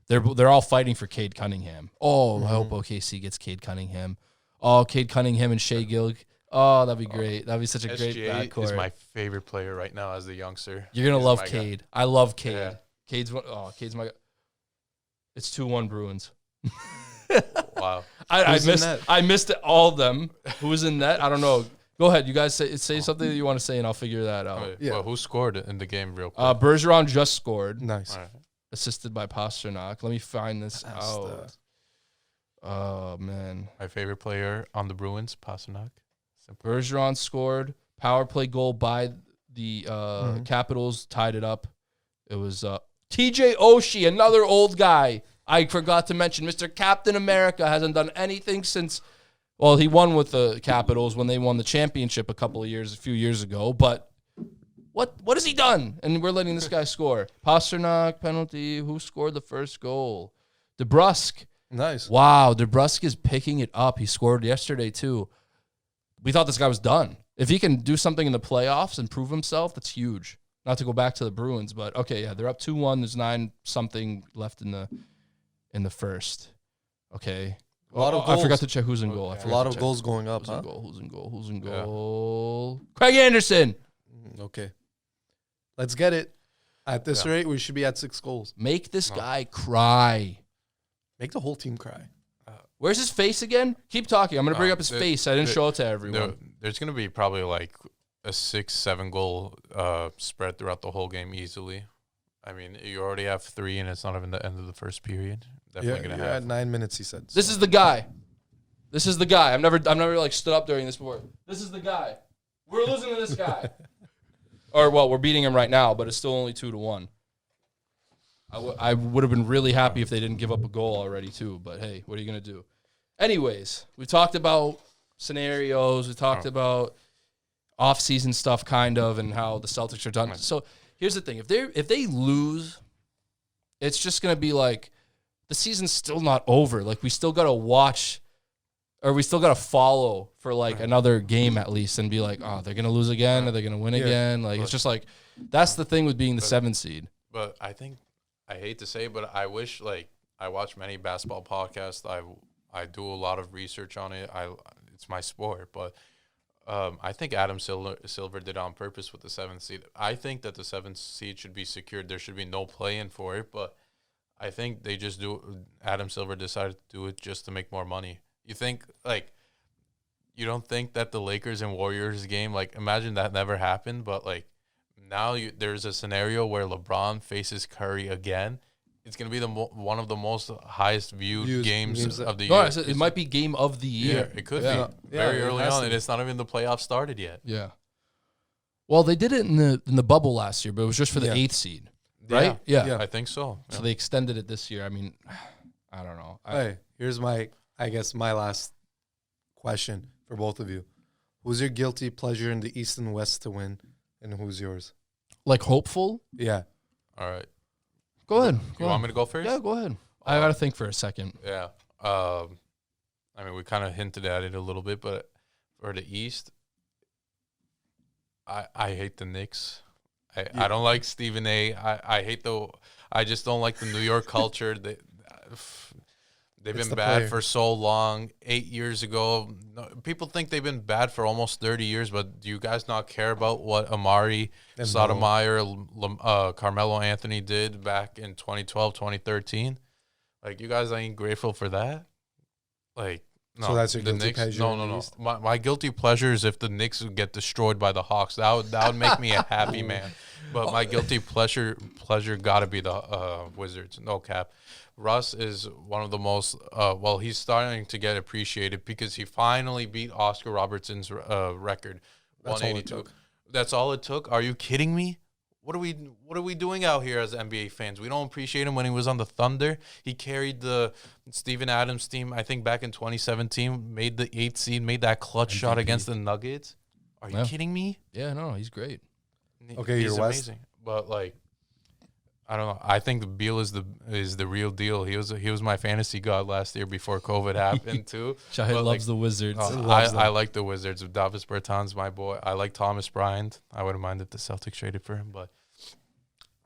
they're all fighting for Cade Cunningham. Oh, I hope OKC gets Cade Cunningham. Oh, Cade Cunningham and Shea Gilg. Oh, that'd be great. That'd be such a great backcourt. Is my favorite player right now as the youngster. You're going to love Cade. I love Cade. Yeah. Cade's my. It's 2-1 Bruins. Wow. I missed it, all of them. Who was in net? I don't know. Go ahead. You guys say something that you want to say, and I'll figure that out. Yeah. Well, who scored in the game real quick? Bergeron just scored. Nice. Right. Assisted by Pasternak. Let me find this out. Oh, man. My favorite player on the Bruins, Pasternak. Simple. Bergeron scored. Power play goal by the Capitals. Tied it up. It was TJ Oshie, another old guy. I forgot to mention Mr. Captain America hasn't done anything since, well, he won with the Capitals when they won the championship a few years ago. But What has he done? And we're letting this guy score. Pasternak, penalty. Who scored the first goal? DeBrusque. Nice. Wow, DeBrusque is picking it up. He scored yesterday, too. We thought this guy was done. If he can do something in the playoffs and prove himself, that's huge. Not to go back to the Bruins, but okay, yeah, they're up 2-1. There's 9-something left in the first. Okay. A lot of I goals. forgot to check who's in goal. A lot of goals going up, Who's huh? in goal? Who's in goal? Who's in goal? Craig Anderson. Okay. Let's get it. At this rate, we should be at 6 goals. Make this guy cry. Make the whole team cry. Where's his face again? Keep talking. I'm going to bring up his face. I didn't show it to everyone. There's going to be probably like a 6-7 goal spread throughout the whole game easily. I mean, you already have 3, and it's not even the end of the first period. Definitely going to have. At 9 minutes, he said. This is the guy. This is the guy. I've never like stood up during this before. This is the guy. We're losing to this guy. Or, well, we're beating him right now, but it's still only 2-1. I would have been really happy if they didn't give up a goal already, too. But, hey, what are you going to do? Anyways, we talked about scenarios. We talked about off-season stuff, kind of, and how the Celtics are done. So, here's the thing. If they lose, it's just going to be like the season's still not over. Like, we still got to watch or we still got to follow for, like, another game at least and be like, oh, they're going to lose again? Are they going to win again? Like, it's just like that's the thing with being the 7th seed. But I think I hate to say it, but I wish, like, I watch many basketball podcasts. I do a lot of research on it. It's my sport, but I think Adam Silver did it on purpose with the 7th seed. I think that the 7th seed should be secured. There should be no play-in for it, but I think they just do. Adam Silver decided to do it just to make more money. You think, like, you don't think that the Lakers and Warriors game, like, imagine that never happened, but, like, now there's a scenario where LeBron faces Curry again. It's going to be one of the most highest viewed games of the year. It might be game of the year. Yeah, it could be very early on, and it's not even the playoffs started yet. Yeah. Well, they did it in the bubble last year, but it was just for the 8th seed, right? Yeah, I think so. So they extended it this year. I mean, I don't know. Here's my last question for both of you. Who's your guilty pleasure in the East and West to win, and who's yours? Like hopeful? Yeah. All right. Go ahead. You want me to go first? Yeah, go ahead. I got to think for a second. Yeah. I mean, we kind of hinted at it a little bit, but for the East, I hate the Knicks. I don't like Stephen A. I just don't like the New York culture. They've been bad for so long. 8 years ago, people think they've been bad for almost 30 years, but do you guys not care about what Amari Stoudemire, Carmelo Anthony did back in 2012, 2013? Like, you guys ain't grateful for that? Like, no. So that's your guilty Knicks, pleasure? No. My guilty pleasure is if the Knicks would get destroyed by the Hawks. That would make me a happy man. But my guilty pleasure got to be the Wizards. No cap. Russ is one of the most he's starting to get appreciated because he finally beat Oscar Robertson's record, 182. That's all it took. Are you kidding me? What are we doing out here as NBA fans? We don't appreciate him when he was on the Thunder. He carried the Steven Adams team, I think, back in 2017, made the 8th seed, made that clutch shot against the Nuggets. Are you kidding me? Yeah, no, he's great. Okay, he's you're amazing. West. But, like, I don't know. I think Beal is the real deal. He was my fantasy god last year before COVID happened too. Shahe loves the Wizards. I like the Wizards. Davis Bertans, my boy. I like Thomas Bryant. I wouldn't mind if the Celtics traded for him, but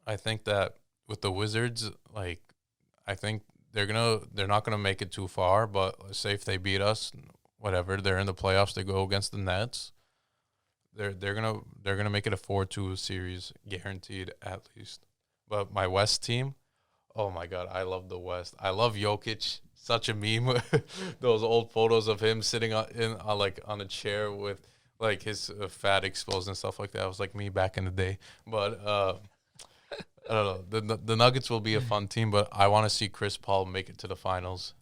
I think that with the Wizards, like, I think they're not gonna make it too far. But say if they beat us, whatever, they're in the playoffs. They go against the Nets. They're gonna make it a 4-2 series, guaranteed at least. But my West team, oh my God, I love the West. I love Jokic. Such a meme. Those old photos of him sitting on a chair with like his fat exposed and stuff like that. It was like me back in the day. But I don't know. The Nuggets will be a fun team, but I want to see Chris Paul make it to the finals.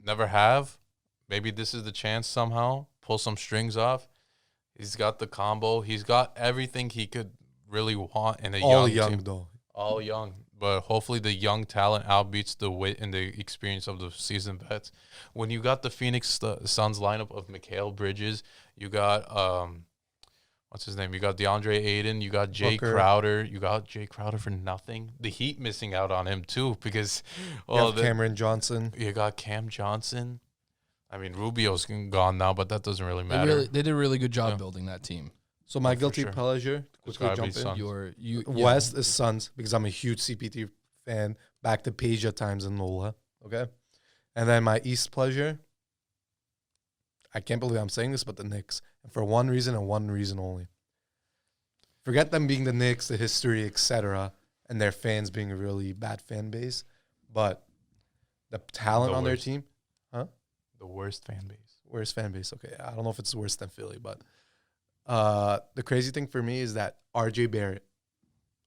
Never have. Maybe this is the chance somehow. Pull some strings off. He's got the combo. He's got everything he could really want in a young team. Though. All young, but hopefully the young talent outbeats the wit and the experience of the seasoned vets. When you got the Phoenix Suns lineup of Mikal Bridges, you got what's his name? You got DeAndre Ayton. You got Jay Booker. Crowder. You got Jay Crowder for nothing. The Heat missing out on him too because Cameron Johnson. you got Cam Johnson. I mean, Rubio's gone now, but that doesn't really matter. They did a really good job building that team. So my for guilty sure. pleasure, It's quickly gotta be jump in. Suns. West is Suns because I'm a huge CP3 fan. Back to Peja times and Nola. Okay. And then my East pleasure, I can't believe I'm saying this, but the Knicks. And for one reason and one reason only. Forget them being the Knicks, the history, etc., and their fans being a really bad fan base. But the talent on their team. The worst fan base. Worst fan base. Okay. I don't know if it's worse than Philly, but the crazy thing for me is that RJ Barrett.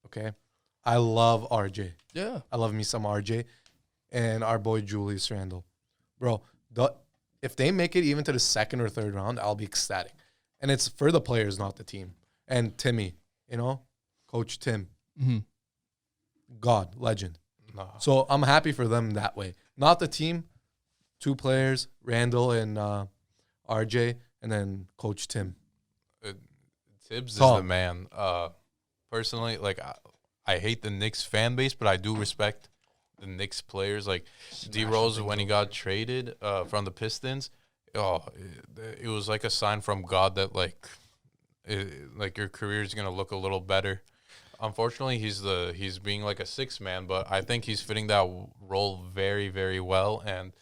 Okay. I love RJ. Yeah. I love me some RJ. And our boy Julius Randle. Bro, if they make it even to the second or third round, I'll be ecstatic. And it's for the players, not the team. And Timmy, Coach Tim. Mm-hmm. God, legend. No. So I'm happy for them that way. Not the team. 2 players, Randall and RJ, and then Coach Tim. Tibbs is Tom. the man. Personally, like I hate the Knicks fan base, but I do respect the Knicks players. Like D Rose when he got traded from the Pistons, it was like a sign from God that like your career is gonna look a little better. Unfortunately, he's being like a 6th man, but I think he's fitting that role very, very well. And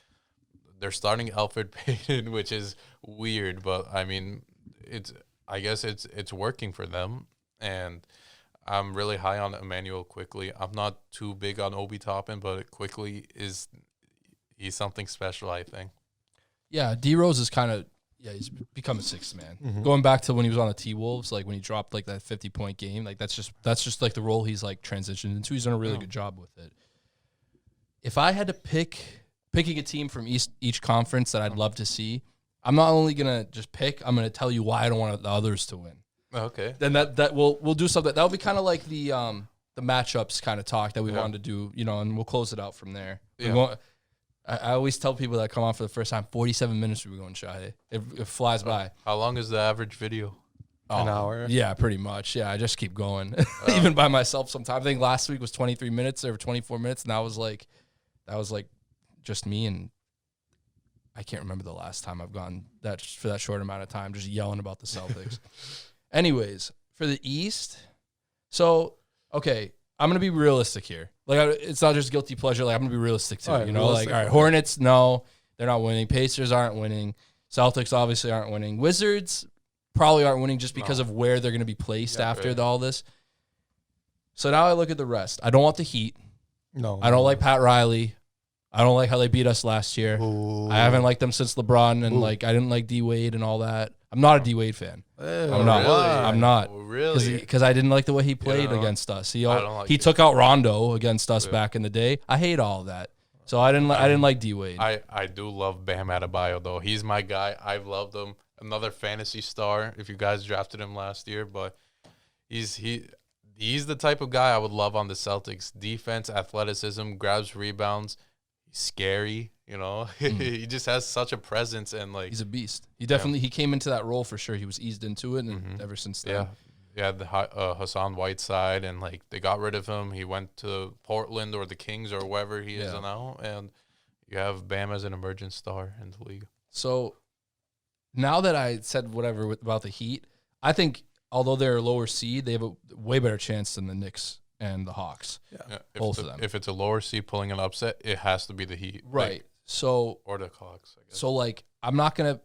they're starting Alfred Payton, which is weird, but I mean, I guess it's working for them. And I'm really high on Emmanuel Quickly. I'm not too big on Obi Toppin, but Quickly he's something special, I think. Yeah, D Rose is kind of he's become a 6th man. Mm-hmm. Going back to when he was on the T-Wolves, like when he dropped like that 50-point game, like that's just like the role he's like transitioned into. He's done a really good job with it. If I had to picking a team from each conference that I'd love to see, I'm not only gonna just pick, I'm gonna tell you why I don't want the others to win. Okay. Then that we'll do something that'll be kind of like the matchups kind of talk that we wanted to do, and we'll close it out from there. Yeah. I always tell people that come on for the first time, 47 minutes we go in Shahe. It flies by. How long is the average video? An hour. Yeah, pretty much. Yeah, I just keep going, even by myself sometimes. I think last week was 23 minutes or 24 minutes, and that was like just me, and I can't remember the last time I've gone for that short amount of time just yelling about the Celtics. Anyways, for the East, so, okay, I'm going to be realistic here. Like, it's not just guilty pleasure. Like, I'm going to be realistic, too. All right, Like, all right, Hornets, no, they're not winning. Pacers aren't winning. Celtics obviously aren't winning. Wizards probably aren't winning just because of where they're going to be placed after all this. So now I look at the rest. I don't want the Heat. No. I don't like Pat Riley. I don't like how they beat us last year. Ooh. I haven't liked them since LeBron, and I didn't like D Wade and all that. I'm not a D Wade fan. I'm not. Really? I'm not. Really? Because I didn't like the way he played against us. He don't like he it. took out Rondo against us back in the day. I hate all of that. So I didn't like D Wade. I do love Bam Adebayo though. He's my guy. I've loved him. Another fantasy star. If you guys drafted him last year, but he's the type of guy I would love on the Celtics. Defense, athleticism, grabs rebounds. He's scary. He just has such a presence and like He's a beast. He came into that role for sure. He was eased into it, and ever since then. Yeah, the Hassan Whiteside, and like they got rid of him. He went to Portland or the Kings or wherever he is now, and you have Bam as an emergent star in the league. So now that I said whatever about the Heat, I think although they're a lower seed, they have a way better chance than the Knicks and the Hawks. Yeah, both of them. If it's a lower seed pulling an upset, it has to be the Heat, Right. So or the Hawks. I guess. So like I'm not gonna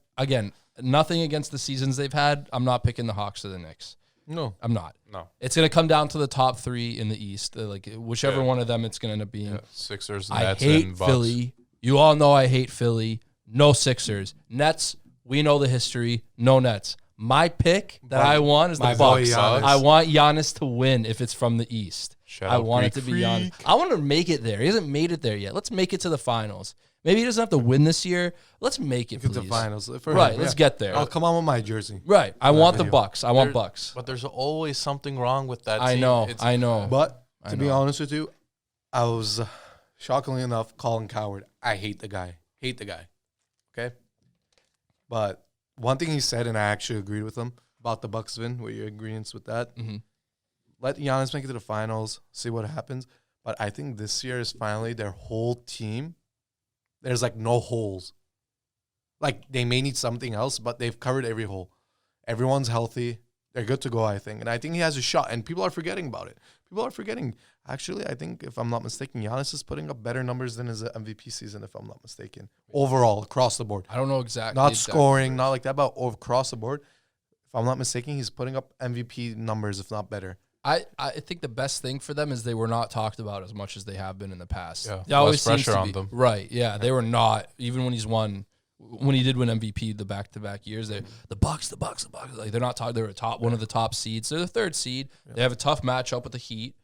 nothing against the seasons they've had. I'm not picking the Hawks or the Knicks. No. I'm not. No. It's gonna come down to the top 3 in the East. Like whichever one of them it's gonna end up being. Yeah, Sixers, I Nets, hate and Bucks. Philly. You all know I hate Philly. No Sixers. Nets. We know the history. No Nets. My pick that I want is the My boy Bucks. Giannis. I want Giannis to win if it's from the East. Shout I out want it Greek to be Giannis. I want to make it there. He hasn't made it there yet. Let's make it to the finals. Maybe he doesn't have to win this year. Let's make it, Get please. the finals. Right, let's get there. I'll come on with my jersey. Right. I want the you. Bucks. I want Bucks. But there's always something wrong with that I team. know. I know. But I to be know. honest with you, I was shockingly enough Colin Coward. I hate the guy. Okay? But one thing he said, and I actually agreed with him, about the Bucks win. Were your agreements with that? Mm-hmm. Let Giannis make it to the finals, see what happens. But I think this year is finally their whole team. There's like no holes. Like they may need something else, but they've covered every hole. Everyone's healthy. They're good to go, I think. And I think he has a shot. And people are forgetting about it. People are forgetting. Actually, I think, if I'm not mistaken, Giannis is putting up better numbers than his MVP season, if I'm not mistaken. Overall, across the board. I don't know exactly. Not scoring, not like that, but across the board. If I'm not mistaken, he's putting up MVP numbers, if not better. I think the best thing for them is they were not talked about as much as they have been in the past. Yeah, It always less seems pressure to on be. them. Right, yeah. They were not, even when he did win MVP the back-to-back years, the Bucks. Like they're not talking. They're one of the top seeds. They're the third seed. Yeah. They have a tough matchup with the Heat.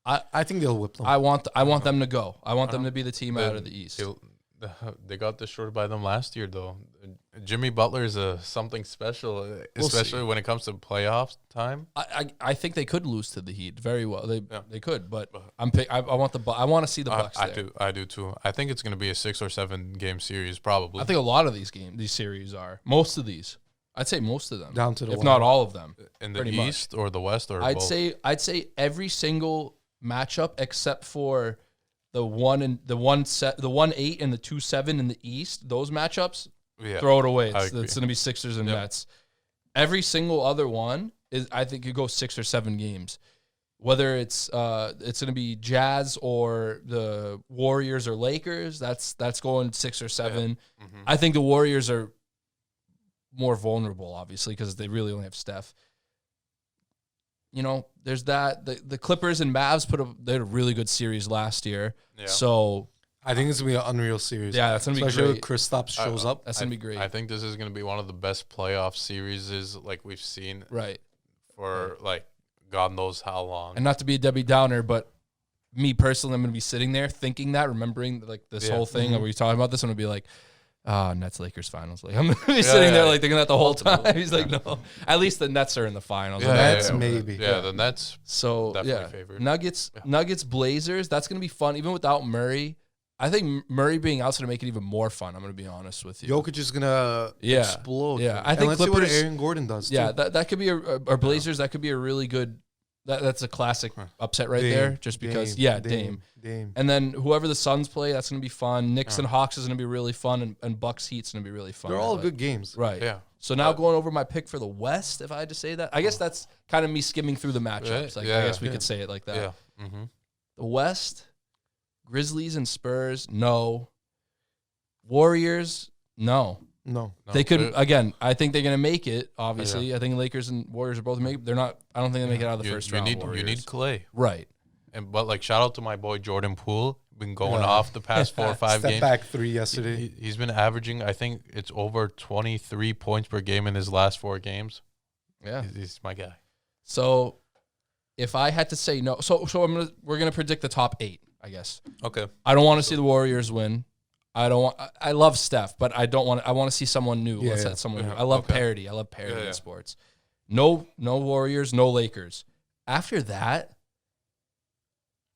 I think they'll whip them. I want them to go. I want them to be the team out of the East. They got destroyed by them last year, though. Jimmy Butler is something special, especially when it comes to playoff time. I think they could lose to the Heat very well. They could, but I want to see the Bucks. I do too. I think it's going to be a 6 or 7 game series, probably. I think a lot of these series are. Most of these, I'd say most of them, down to the if not all of them, in the East or the West, or I'd both? say every single matchup except for the 1-8 and the 2-7 in the East. Those matchups. Yeah, throw it away. It's going to be Sixers and Nets. Every single other one is, I think, you go 6 or 7 games. Whether it's going to be Jazz or the Warriors or Lakers, that's going 6 or 7. Yeah. Mm-hmm. I think the Warriors are more vulnerable, obviously, because they really only have Steph. You know, there's that. The Clippers and Mavs they had a really good series last year. Yeah. So I think it's going to be an unreal series. Yeah, that's going to be especially great. Especially when Kristaps shows up. That's going to be great. I think this is going to be one of the best playoff series like we've seen. Right. For like God knows how long. And not to be a Debbie Downer, but me personally, I'm going to be sitting there thinking that, remembering like this whole thing. Are we talking about this? I'm going to be like, Nets Lakers finals. Like I'm going to be sitting there like thinking that the whole time. He's like, no. At least the Nets are in the finals. The Nets maybe. Yeah, the Nets. So definitely favored. Nuggets, Blazers. That's going to be fun, even without Murray. I think Murray being out's going to make it even more fun. I'm going to be honest with you. Jokic is going to explode. Yeah, I think let's Clippers, see what Aaron Gordon does. Too. Yeah, that could be or Blazers. That could be a really good. That's a classic upset right there. Just because, Dame. And then whoever the Suns play, that's going to be fun. Knicks and Hawks is going to be really fun, and Bucks Heat's going to be really fun. They're all good games, right? Yeah. So now going over my pick for the West, if I had to say that, I guess that's kind of me skimming through the matchups. I guess we could say it like that. Yeah. Mm-hmm. The West, Grizzlies and Spurs, no. Warriors, no. They could again. I think they're gonna make it. Obviously, I think Lakers and Warriors are both make. They're not. I don't think they make it out of the first round. You need Clay, right? But like, shout out to my boy Jordan Poole. Been going off the past 4 or 5 games. Step back 3 yesterday. He's been averaging. I think it's over 23 points per game in his last 4 games. Yeah, he's my guy. So, if I had to say no, we're gonna predict the top 8. I guess. Okay. I don't want to see the Warriors win. I love Steph, but I don't want. I want to see someone new. Let's set someone new. I love parity. I love parity in sports. No Warriors, no Lakers. After that,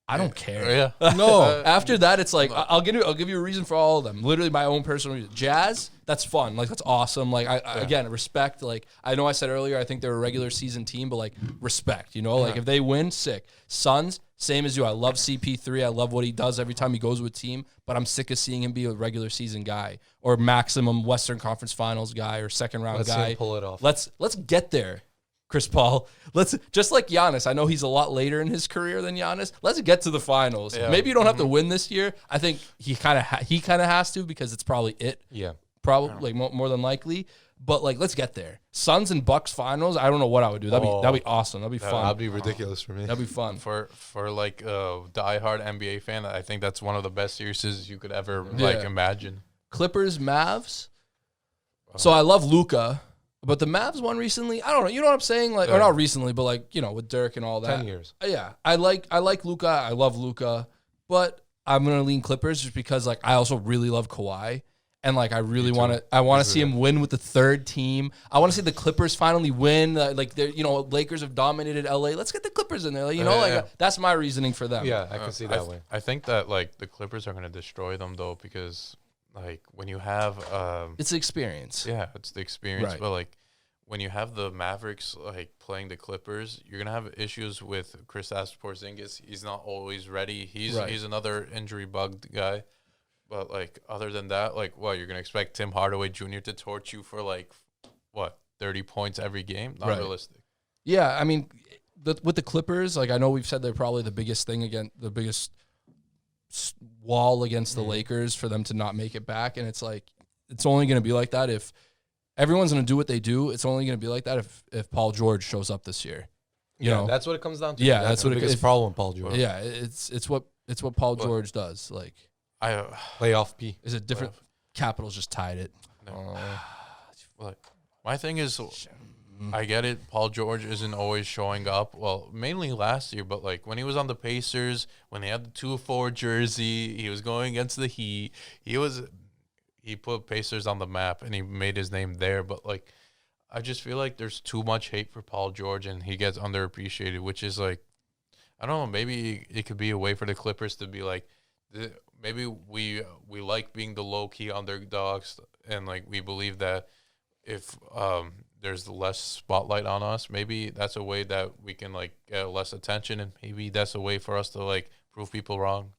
I don't care. Yeah. No. After that, it's like I'll give you a reason for all of them. Literally my own personal reason. Jazz, that's fun. Like that's awesome. Like again, respect. Like I know I said earlier, I think they're a regular season team, but like respect. You know, like if they win, sick. Suns, same as you. I love CP3. I love what he does every time he goes with a team, but I'm sick of seeing him be a regular season guy or maximum Western Conference Finals guy or second round guy. Let's see him pull it off. Let's get there. Chris Paul, let's just like Giannis. I know he's a lot later in his career than Giannis. Let's get to the finals. Yeah. Maybe you don't have to win this year. I think he kind of has to because it's probably it. Yeah, probably like more than likely. But like, let's get there. Suns and Bucks finals. I don't know what I would do. That'd be awesome. That'd be fun. That'd be ridiculous for me. That'd be fun for like a diehard NBA fan. I think that's one of the best series you could ever like imagine. Clippers, Mavs. So I love Luka. But the Mavs won recently. I don't know. You know what I'm saying? Like, or not recently, but like, you know, with Dirk and all that. 10 years. Yeah. I like Luka. I love Luka. But I'm gonna lean Clippers just because like I also really love Kawhi. And like I really want to see him win with the third team. I want to see the Clippers finally win. Like they're, you know, Lakers have dominated LA. Let's get the Clippers in there. Like, you know, that's my reasoning for them. Yeah, I can see that way. I think that like the Clippers are gonna destroy them though because like when you have it's the experience. Yeah, it's the experience. Right. But like when you have the Mavericks like playing the Clippers, you're gonna have issues with Kristaps Porzingis. He's not always ready. He's another injury bugged guy. But like other than that, like what you're gonna expect Tim Hardaway Jr. to torch you for like what 30 points every game? Not realistic. Yeah, I mean, with the Clippers, like I know we've said they're probably the biggest thing the biggest wall against the Lakers for them to not make it back, and it's like it's only going to be like that if everyone's going to do what they do. It's only going to be like that if Paul George shows up this year. You know, that's what it comes down to. Yeah, that's what the biggest problem. Paul George. Yeah, it's what Paul George does. Like playoff P. Is it different? Capitals just tied it. No. Like my thing is, I get it. Paul George isn't always showing up. Well, mainly last year, but like when he was on the Pacers, when he had the 2-4 jersey, he was going against the Heat. He put Pacers on the map and he made his name there. But like, I just feel like there's too much hate for Paul George and he gets underappreciated, which is like, I don't know. Maybe it could be a way for the Clippers to be like, maybe we like being the low key underdogs and like we believe that if there's less spotlight on us, maybe that's a way that we can like get less attention, and maybe that's a way for us to like prove people wrong.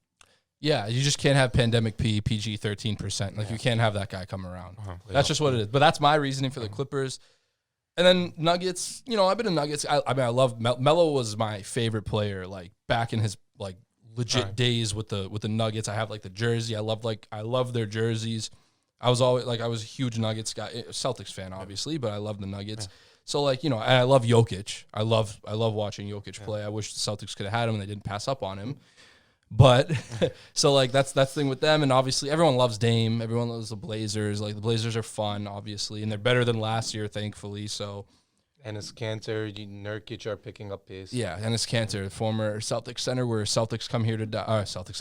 Yeah, you just can't have pandemic PG 13%. Like you can't have that guy come around. That's just what it is. But that's my reasoning for the Clippers. And then Nuggets, you know, I've been a Nuggets. I mean, I love Melo was my favorite player. Like back in his like legit days with the Nuggets. I have like the jersey. I love their jerseys. I was a huge Nuggets guy, Celtics fan, obviously, but I love the Nuggets. Yeah. So, like, you know, and I love Jokic. I love watching Jokic play. I wish the Celtics could have had him and they didn't pass up on him. But, so, like, that's the thing with them. And obviously, everyone loves Dame. Everyone loves the Blazers. Like, the Blazers are fun, obviously, and they're better than last year, thankfully. So, Enes Kanter, Nurkic are picking up pace. Yeah, Enes Kanter, former Celtics center, where Celtics come here to die. Centers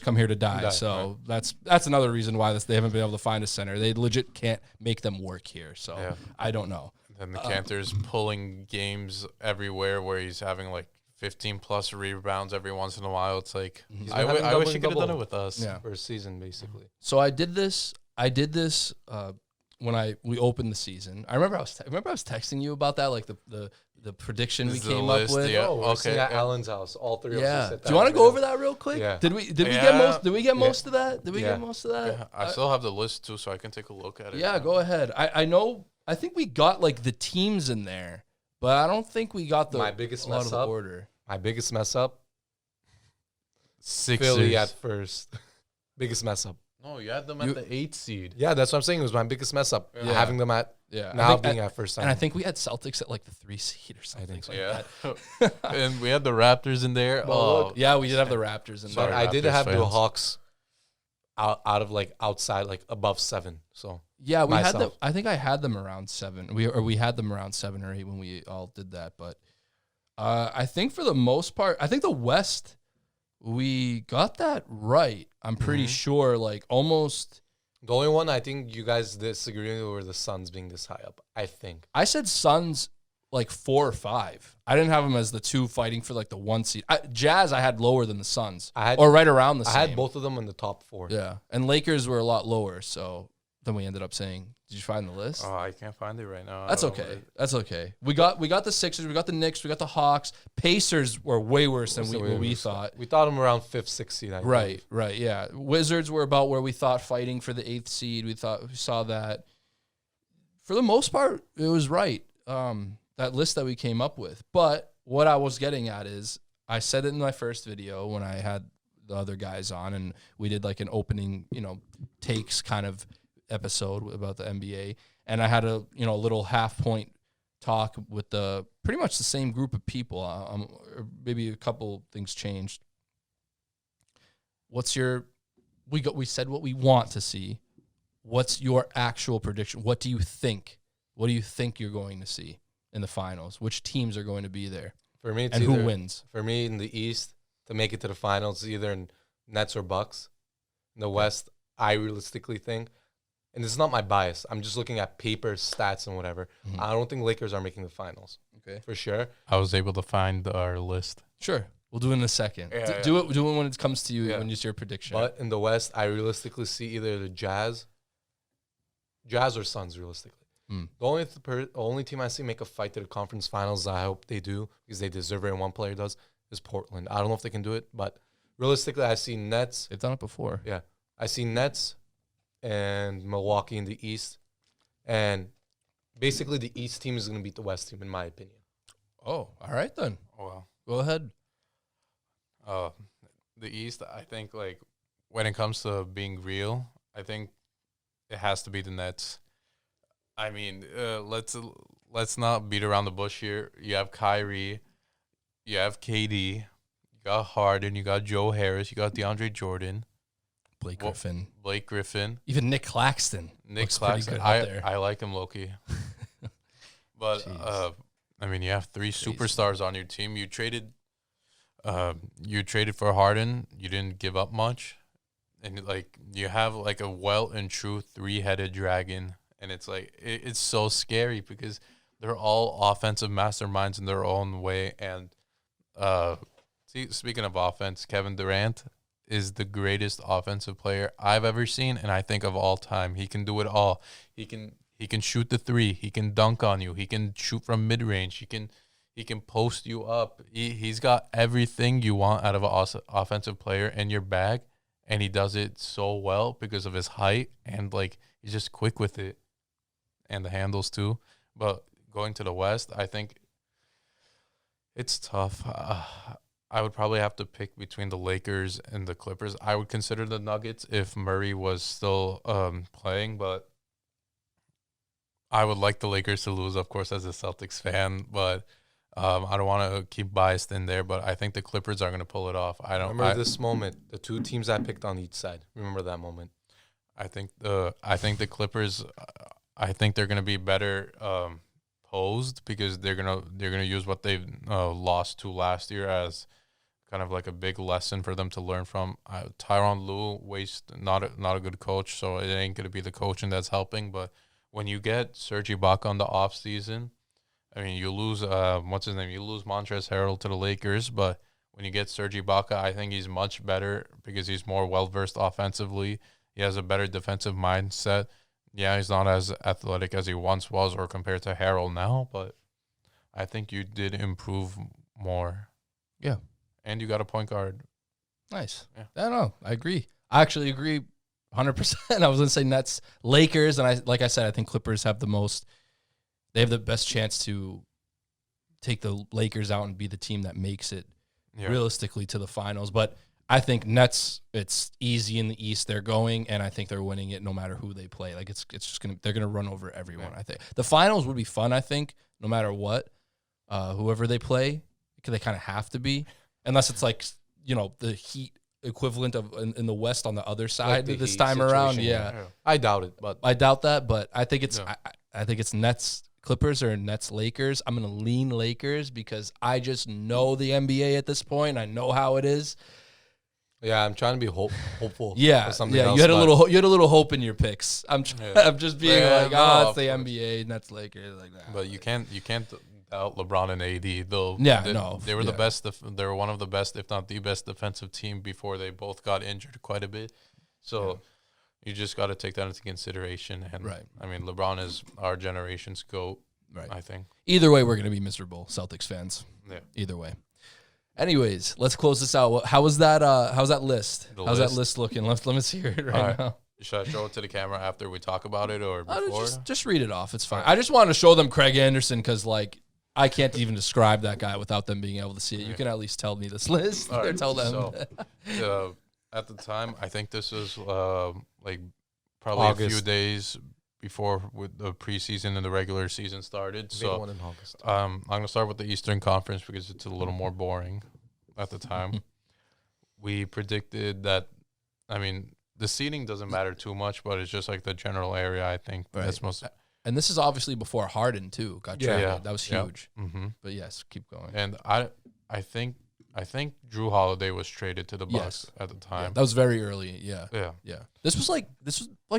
come here to die. So that's another reason why they haven't been able to find a center. They legit can't make them work here. So I don't know. And the Kanter's pulling games everywhere where he's having like 15-plus rebounds every once in a while. It's like I wish he could have done it with us for a season, basically. So I did this. When we opened the season, I remember I was texting you about that, like the prediction we came up with. Yeah. We're sitting at Alan's house, all three of us. Do you want to go over that real quick? Yeah. Did we get most of that? Did we get most of that? Yeah. I still have the list too, so I can take a look at it. Yeah, go ahead. I think we got like the teams in there, but I don't think we got my biggest mess up. Order. My biggest mess up. Sixers. Philly at first. Biggest mess up. No, you had them at the 8th seed. Yeah, that's what I'm saying. It was my biggest mess up. Yeah. Having them at being at first time. And I think we had Celtics at like the 3 seed or something. I think so. That. And we had the Raptors in there. Well, yeah, we did have the Raptors in there. But I did have the Hawks out of like outside, like above 7. So yeah, we had them. I think I had them around 7. We had them around 7 or 8 when we all did that. But I think for the most part, I think the West. We got that right. I'm pretty sure, like almost. The only one I think you guys disagree were the Suns being this high up. I think I said Suns like 4 or 5. I didn't have them as the 2 fighting for like the 1 seed. Jazz I had lower than the Suns, or right around the same. I had both of them in the top 4. Yeah, and Lakers were a lot lower. So then we ended up saying, "Did you find the list?" Oh, I can't find it right now. That's okay. That's okay. We got the Sixers, we got the Knicks, we got the Hawks. Pacers were way worse than we thought. We thought them around 5th, 6th seed. Right. Yeah. Wizards were about where we thought, fighting for the 8th seed. We saw that. For the most part, it was right. That list that we came up with. But what I was getting at is, I said it in my first video when I had the other guys on, and we did like an opening, takes kind of episode about the NBA, and I had a little half point talk with pretty much the same group of people. Or maybe a couple things changed. We said what we want to see. What's your actual prediction? What do you think? What do you think you're going to see in the finals? Which teams are going to be there? For me, who wins? For me, in the East, to make it to the finals, either in Nets or Bucks. In the West, I realistically think. And this is not my bias. I'm just looking at paper, stats, and whatever. I don't think Lakers are making the finals. Okay. For sure. I was able to find our list. Sure. We'll do it in a second. Yeah, do it when it comes to you, when it's your prediction. But in the West, I realistically see either the Jazz or Suns, realistically. The only team I see make a fight to the conference finals, I hope they do, because they deserve it and one player does, is Portland. I don't know if they can do it, but realistically, I see Nets. They've done it before. Yeah. I see Nets and Milwaukee in the East. And basically, the East team is going to beat the West team, in my opinion. Oh, all right then. Well, Go ahead. the East, I think, like, when it comes to being real, I think it has to be the Nets. I mean, let's not beat around the bush here. You have Kyrie, you have KD, you got Harden, you got Joe Harris, you got DeAndre Jordan, Blake Griffin. Even Nick Claxton. Nick Pretty Claxton. good out there. I like him, Loki. But I mean, you have three superstars on your team. You traded for Harden. You didn't give up much, and like you have like a well and true 3-headed dragon, and it's like it's so scary because they're all offensive masterminds in their own way. And speaking of offense, Kevin Durant is the greatest offensive player I've ever seen, and I think of all time. He can do it all. He can shoot the three. He can dunk on you. He can shoot from mid range. He can post you up. He's got everything you want out of an offensive player in your bag, and he does it so well because of his height, and like he's just quick with it, and the handles too. But going to the West, I think it's tough. I would probably have to pick between the Lakers and the Clippers. I would consider the Nuggets if Murray was still playing, but I would like the Lakers to lose, of course, as a Celtics fan. But I don't want to keep biased in there, but I think the Clippers are going to pull it off. Remember this moment, the two teams I picked on each side. Remember that moment. I think the Clippers. I think they're going to be better posed because they're gonna use what they've lost to last year as kind of like a big lesson for them to learn from. Tyronn Lue, not a good coach, so it ain't going to be the coaching that's helping. But when you get Serge Ibaka on the off season, I mean, you lose what's his name? You lose Montrezl Harrell to the Lakers, but when you get Serge Ibaka, I think he's much better because he's more well versed offensively. He has a better defensive mindset. Yeah, he's not as athletic as he once was or compared to Harrell now, but I think you did improve more. Yeah. And you got a point guard. Nice. Yeah. I don't know. I agree. I actually agree 100%. I was going to say Nets, Lakers, and like I said, I think Clippers have they have the best chance to take the Lakers out and be the team that makes it realistically to the finals. But I think Nets, it's easy in the East. They're going, and I think they're winning it no matter who they play. Like it's just they're gonna run over everyone. I think the finals would be fun. I think no matter what, whoever they play, they kind of have to be, unless it's like the Heat equivalent of in the West on the other side like this time around. Yeah, I doubt it, but I doubt that. But I think it's I think it's Nets Clippers or Nets Lakers. I'm gonna lean Lakers because I just know the NBA at this point. I know how it is. Yeah, I'm trying to be hopeful. Yeah, for something else, you had a little hope in your picks. I'm just being it's the NBA, Nets, Lakers, like that. But you can't doubt LeBron and AD though. Yeah, they were the best. They were one of the best, if not the best, defensive team before they both got injured quite a bit. So you just got to take that into consideration. And I mean, LeBron is our generation's GOAT. Right. I think. Either way, we're gonna be miserable, Celtics fans. Yeah. Either way. Anyways, let's close this out. How was that? How's that list? How's that list looking? Let me see it right now. Should I show it to the camera after we talk about it or before? Just read it off. It's fine. I just wanted to show them Craig Anderson because, like, I can't even describe that guy without them being able to see it. You can at least tell me this list or tell them. So, at the time, I think this was like probably August. A few days before with the preseason and the regular season started. So one in August. I'm going to start with the Eastern Conference because it's a little more boring at the time. We predicted that, I mean, the seeding doesn't matter too much, but it's just like the general area, I think. Right. That's most. And this is obviously before Harden, too, got traded. Yeah. That was huge. Yeah. Mm-hmm. But yes, keep going. And I think Drew Holiday was traded to the Bucks at the time. Yeah, that was very early. Yeah. This was like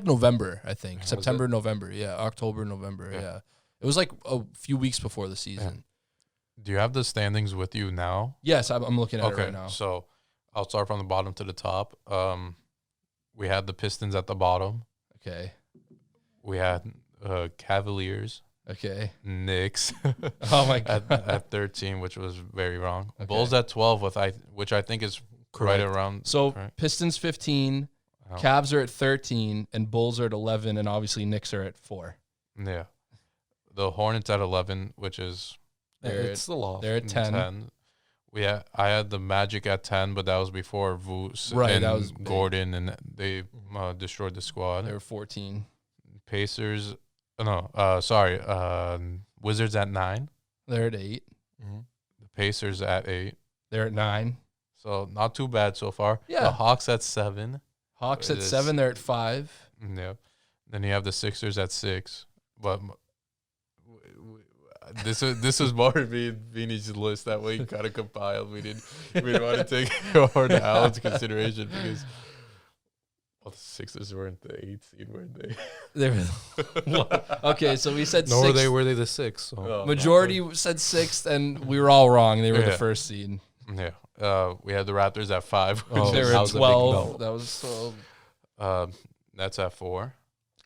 November, I think. September, November. Yeah. October, November. Yeah. It was like a few weeks before the season. Do you have the standings with you now? Yes, I'm looking at it right now. So I'll start from the bottom to the top. We had the Pistons at the bottom. Okay. We had Cavaliers, Okay. Knicks Oh my god. at 13, which was very wrong. Okay. Bulls at 12, which I think is right Correct. around. So correct. Pistons 15, Oh. Cavs are at 13, and Bulls are at 11, and obviously Knicks are at 4. Yeah. The Hornets at 11, which is It's the law. They're at 10. I had the Magic at 10, but that was before Voos Right, and that was big. Gordon, and they destroyed the squad. They were 14. Pacers, Wizards at 9. They're at 8. The Pacers at 8. They're at 9. So not too bad so far. Yeah. The Hawks at 7. Hawks It at is- 7. They're at 5. Yeah. Then you have the Sixers at 6. But this is more of Vini's list that we kind of compiled. We didn't want to take Hornell into consideration because the Sixers weren't the 8th seed, weren't they? They were okay, so we said Nor 6th. were they the 6th. So. Oh, Majority said 6th, and we were all wrong. They were the Yeah. first seed. Yeah. We had the Raptors at 5. Oh, They were that at was a big 12. no. That was 12. Nets at 4.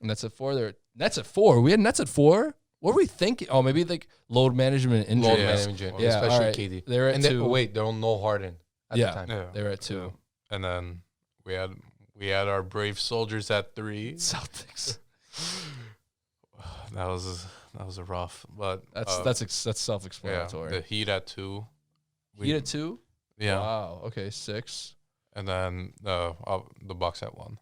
And that's at 4. They're Nets at 4. We had Nets at 4. What were we thinking? Oh, maybe like load management and Load injuries. management, Yeah, especially all right. KD. They're at And 2. wait, they're on no Harden at Yeah. the time. Yeah. They're at 2. And then we had our brave soldiers at 3. Celtics. That was a rough, but That's yeah, self-explanatory. the Heat at 2. Heat at 2. Yeah. Wow. Okay, 6, And then the Bucks at 1.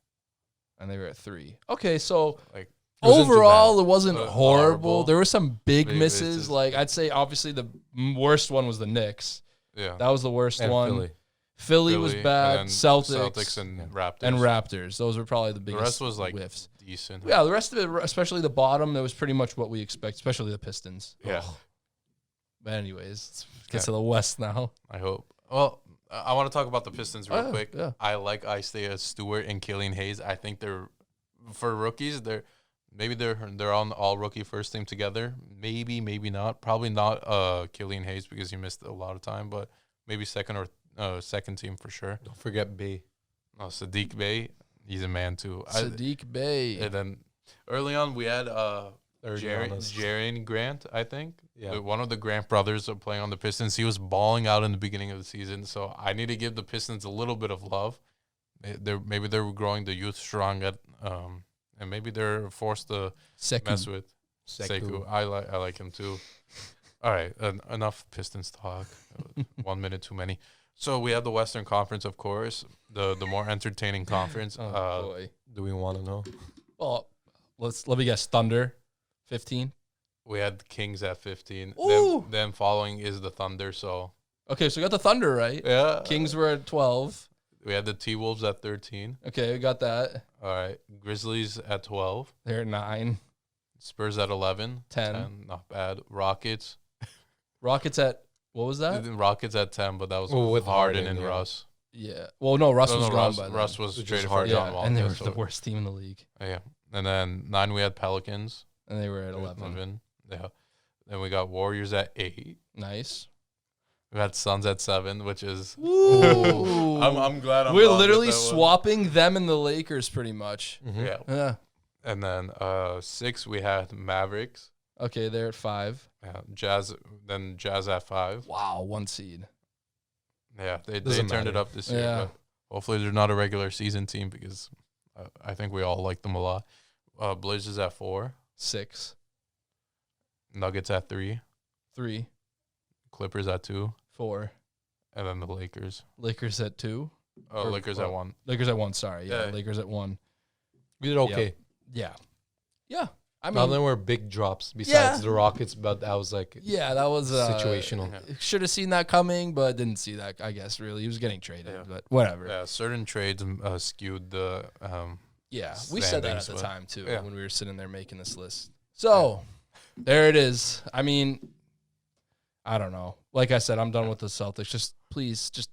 and they were at 3. Okay, so Like wasn't too overall, bad. it wasn't horrible. Horrible. There were some big Big misses. misses. Like I'd say, obviously the worst one was the Knicks. yeah, That was the worst And one. Philly was Philly, bad. and then Celtics and Yeah. Raptors. and Raptors. Those were probably the The biggest. rest was like whiffs. decent. Yeah, the rest of it, especially the bottom, that was pretty much what we expect, especially the Pistons. Yeah. But anyways, let's get Yeah. to the West now. I hope. Well, I want to talk about the Pistons real Oh, quick. yeah. I like Isaiah Stewart and Killian Hayes. I think they're for rookies. They're on all rookie first team together. Maybe not. Probably not Killian Hayes because he missed a lot of time, but maybe second team for sure. Don't forget B. Sadiq Bey, he's a man too. Sadiq Bey. And then early on we had Early on us. Jaren Grant, I think. Yeah. One of the Grant brothers are playing on the Pistons. He was balling out in the beginning of the season, so I need to give the Pistons a little bit of love. Maybe they're growing the youth strong and maybe they're forced to mess with Sekou. I like him too. All right, enough Pistons talk. 1 minute too many. So we have the Western Conference, of course, the more entertaining conference. Oh, boy. Do we want to know? Well, let me guess. Thunder, 15. We had the Kings at 15. Ooh. Then following is the Thunder. So Okay, so we got the Thunder right. yeah, Kings were at 12. We had the T-Wolves at 13. Okay, we got that. All right, Grizzlies at 12. They're at 9. Spurs at 11. 10. Not bad. Rockets. Rockets at, what was that? Rockets at 10, but that was With Harden Harden, and yeah. Russ. Yeah. Well, no, Russ was gone by then. Russ was Which traded is for Harden. John Yeah, Wall. and they were so- the worst team in the league. Yeah. And then 9, we had Pelicans. And they were at 11. Yeah. Then we got Warriors at 8. Nice. We had Suns at 7, which is... Ooh. I'm glad I'm We're wrong with literally that one. swapping them and the Lakers pretty much. Mhm. Yeah. Yeah. And then 6, we had Mavericks. Okay, they're at 5. Yeah. Jazz at 5. Wow, 1 seed. Yeah, they Doesn't turned it matter. up this year. Yeah. But hopefully they're not a regular season team because I think we all like them a lot. Blazers at 4. 6. Nuggets at 3. 3. Clippers at 2. 4. And then the Lakers. Lakers at 2. Or- Lakers or- at 1. Lakers at 1, sorry. Yeah, Yeah. Lakers at 1. We did okay. Yeah. Yeah. I Now mean, there were big drops besides Yeah. the Rockets, but that was like yeah, that was situational. Yeah. Should have seen that coming, but didn't see that, I guess, really. He was getting traded, Yeah. but whatever. Yeah, certain trades skewed the. Yeah, we said that at standings, the but- time, too, yeah. when we were sitting there making this list. So, there it is. I mean, I don't know. Like I said, I'm done with the Celtics. Just please, just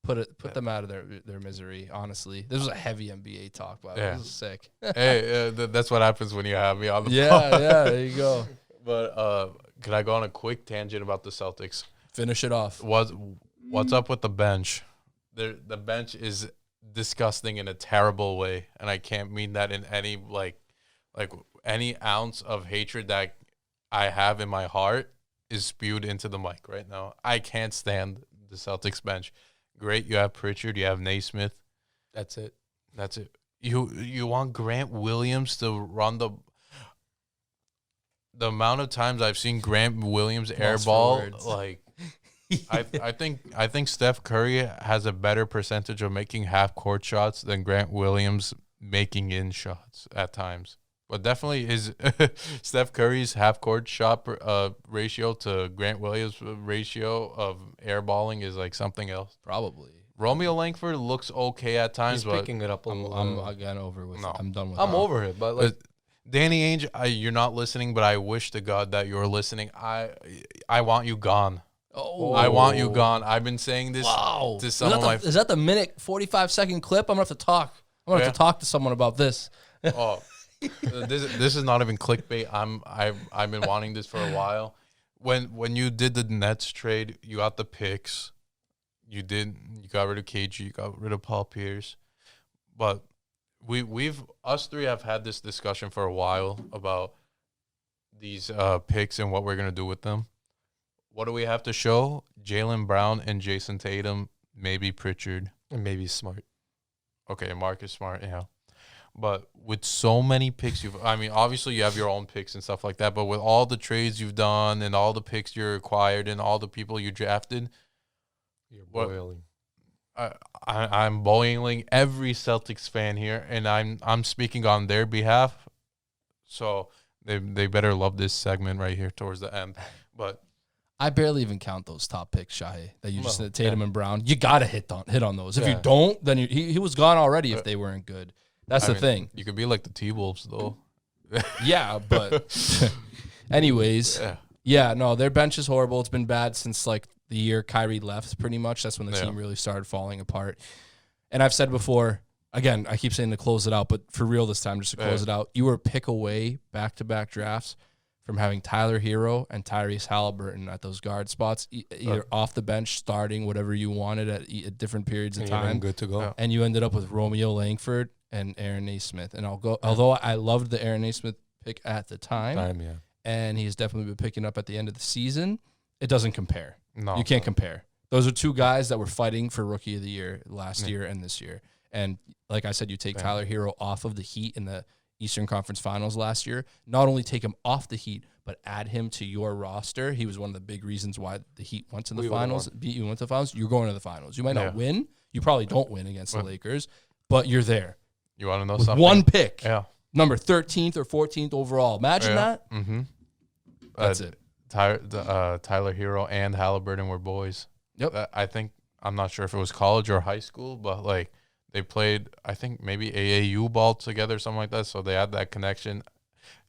put them out of their misery, honestly. This was a heavy NBA talk, by the way. Yeah. This is sick. Hey, that's what happens when you have me on the Yeah, pod. yeah, there you go. But can I go on a quick tangent about the Celtics? Finish it off. What's up with the bench? The bench is disgusting in a terrible way, and I can't mean that in any like any ounce of hatred that I have in my heart is spewed into the mic right now. I can't stand the Celtics bench. Great, you have Pritchard, you have Naismith. That's it. That's it. You want Grant Williams to run the amount of times I've seen Grant Williams airball, like I think Steph Curry has a better percentage of making half court shots than Grant Williams making in shots at times. But definitely his Steph Curry's half court shot ratio to Grant Williams' ratio of airballing is like something else. Probably. Romeo Langford looks okay at times, He's but picking it up a little. I'm again over with. No. I'm done with. I'm over it, but like, Danny Ainge, you're not listening, but I wish to God that you're listening. I want you gone. Oh, I want you gone. I've been saying this wow. to some of my. Is that the minute 45-second clip? I'm gonna have to talk. I'm gonna have to talk to someone about this. Oh, this is not even clickbait. I've been wanting this for a while. When you did the Nets trade, you got the picks. You got rid of KG, you got rid of Paul Pierce, but us three have had this discussion for a while about these picks and what we're gonna do with them. What do we have to show? Jaylen Brown and Jason Tatum, maybe Pritchard, and maybe Smart. Okay, Marcus Smart, yeah. But with so many picks, obviously you have your own picks and stuff like that, but with all the trades you've done and all the picks you acquired and all the people you drafted, you're boiling. I'm boiling every Celtics fan here, and I'm speaking on their behalf. So they better love this segment right here towards the end. But I barely even count those top picks, Shahe, that you just said, Tatum and Brown. You got to hit on those. If you don't, then he was gone already if they weren't good. That's the thing. You could be like the T-Wolves, though. Yeah, but anyways, no, their bench is horrible. It's been bad since like the year Kyrie left, pretty much. That's when the team really started falling apart. And I've said before, again, I keep saying to close it out, but for real this time, just to close it out, you were a pick away back-to-back drafts from having Tyler Hero and Tyrese Halliburton at those guard spots, either off the bench, starting, whatever you wanted at different periods of time. Good to go. Yeah. And you ended up with Romeo Langford and Aaron Naismith. And although I loved the Aaron Naismith pick at the time, and he's definitely been picking up at the end of the season, it doesn't compare. No, you can't compare. Those are two guys that were fighting for Rookie of the Year last year and this year. And like I said, you take Tyler Hero off of the Heat in the Eastern Conference Finals last year. Not only take him off the Heat, but add him to your roster. He was one of the big reasons why the Heat went to the finals. You went to the finals. You're going to the finals. You might not win. You probably don't win against the Lakers, but you're there. You want to know with something? One pick. Yeah. Number 13th or 14th overall. Imagine that. Mm-hmm. That's it. Tyler Hero and Halliburton were boys. Yep. I'm not sure if it was college or high school, but like they played, I think maybe AAU ball together, something like that. So they had that connection.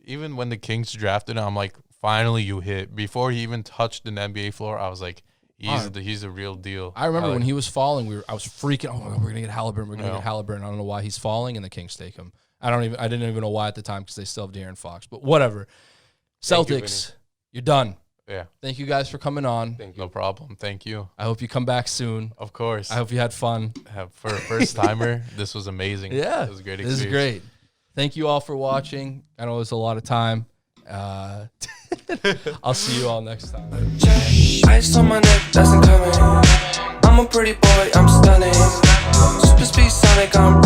Even when the Kings drafted him, I'm like, finally you hit. Before he even touched an NBA floor, I was like, he's a real deal. I remember when he was falling, I was freaking. Oh, we're gonna get Halliburton. We're gonna get Halliburton. I don't know why he's falling, and the Kings take him. I didn't even know why at the time because they still have De'Aaron Fox. But whatever. Celtics, you're done. Yeah. Thank you guys for coming on. No problem. Thank you. I hope you come back soon. Of course. I hope you had fun. For a first timer, this was amazing. Yeah. It was a great experience. This is great. Thank you all for watching. I know it was a lot of time. I'll see you all next time. Ice on my neck, that's incoming. I'm a pretty boy, I'm stunning. Super speed Sonic, I'm running.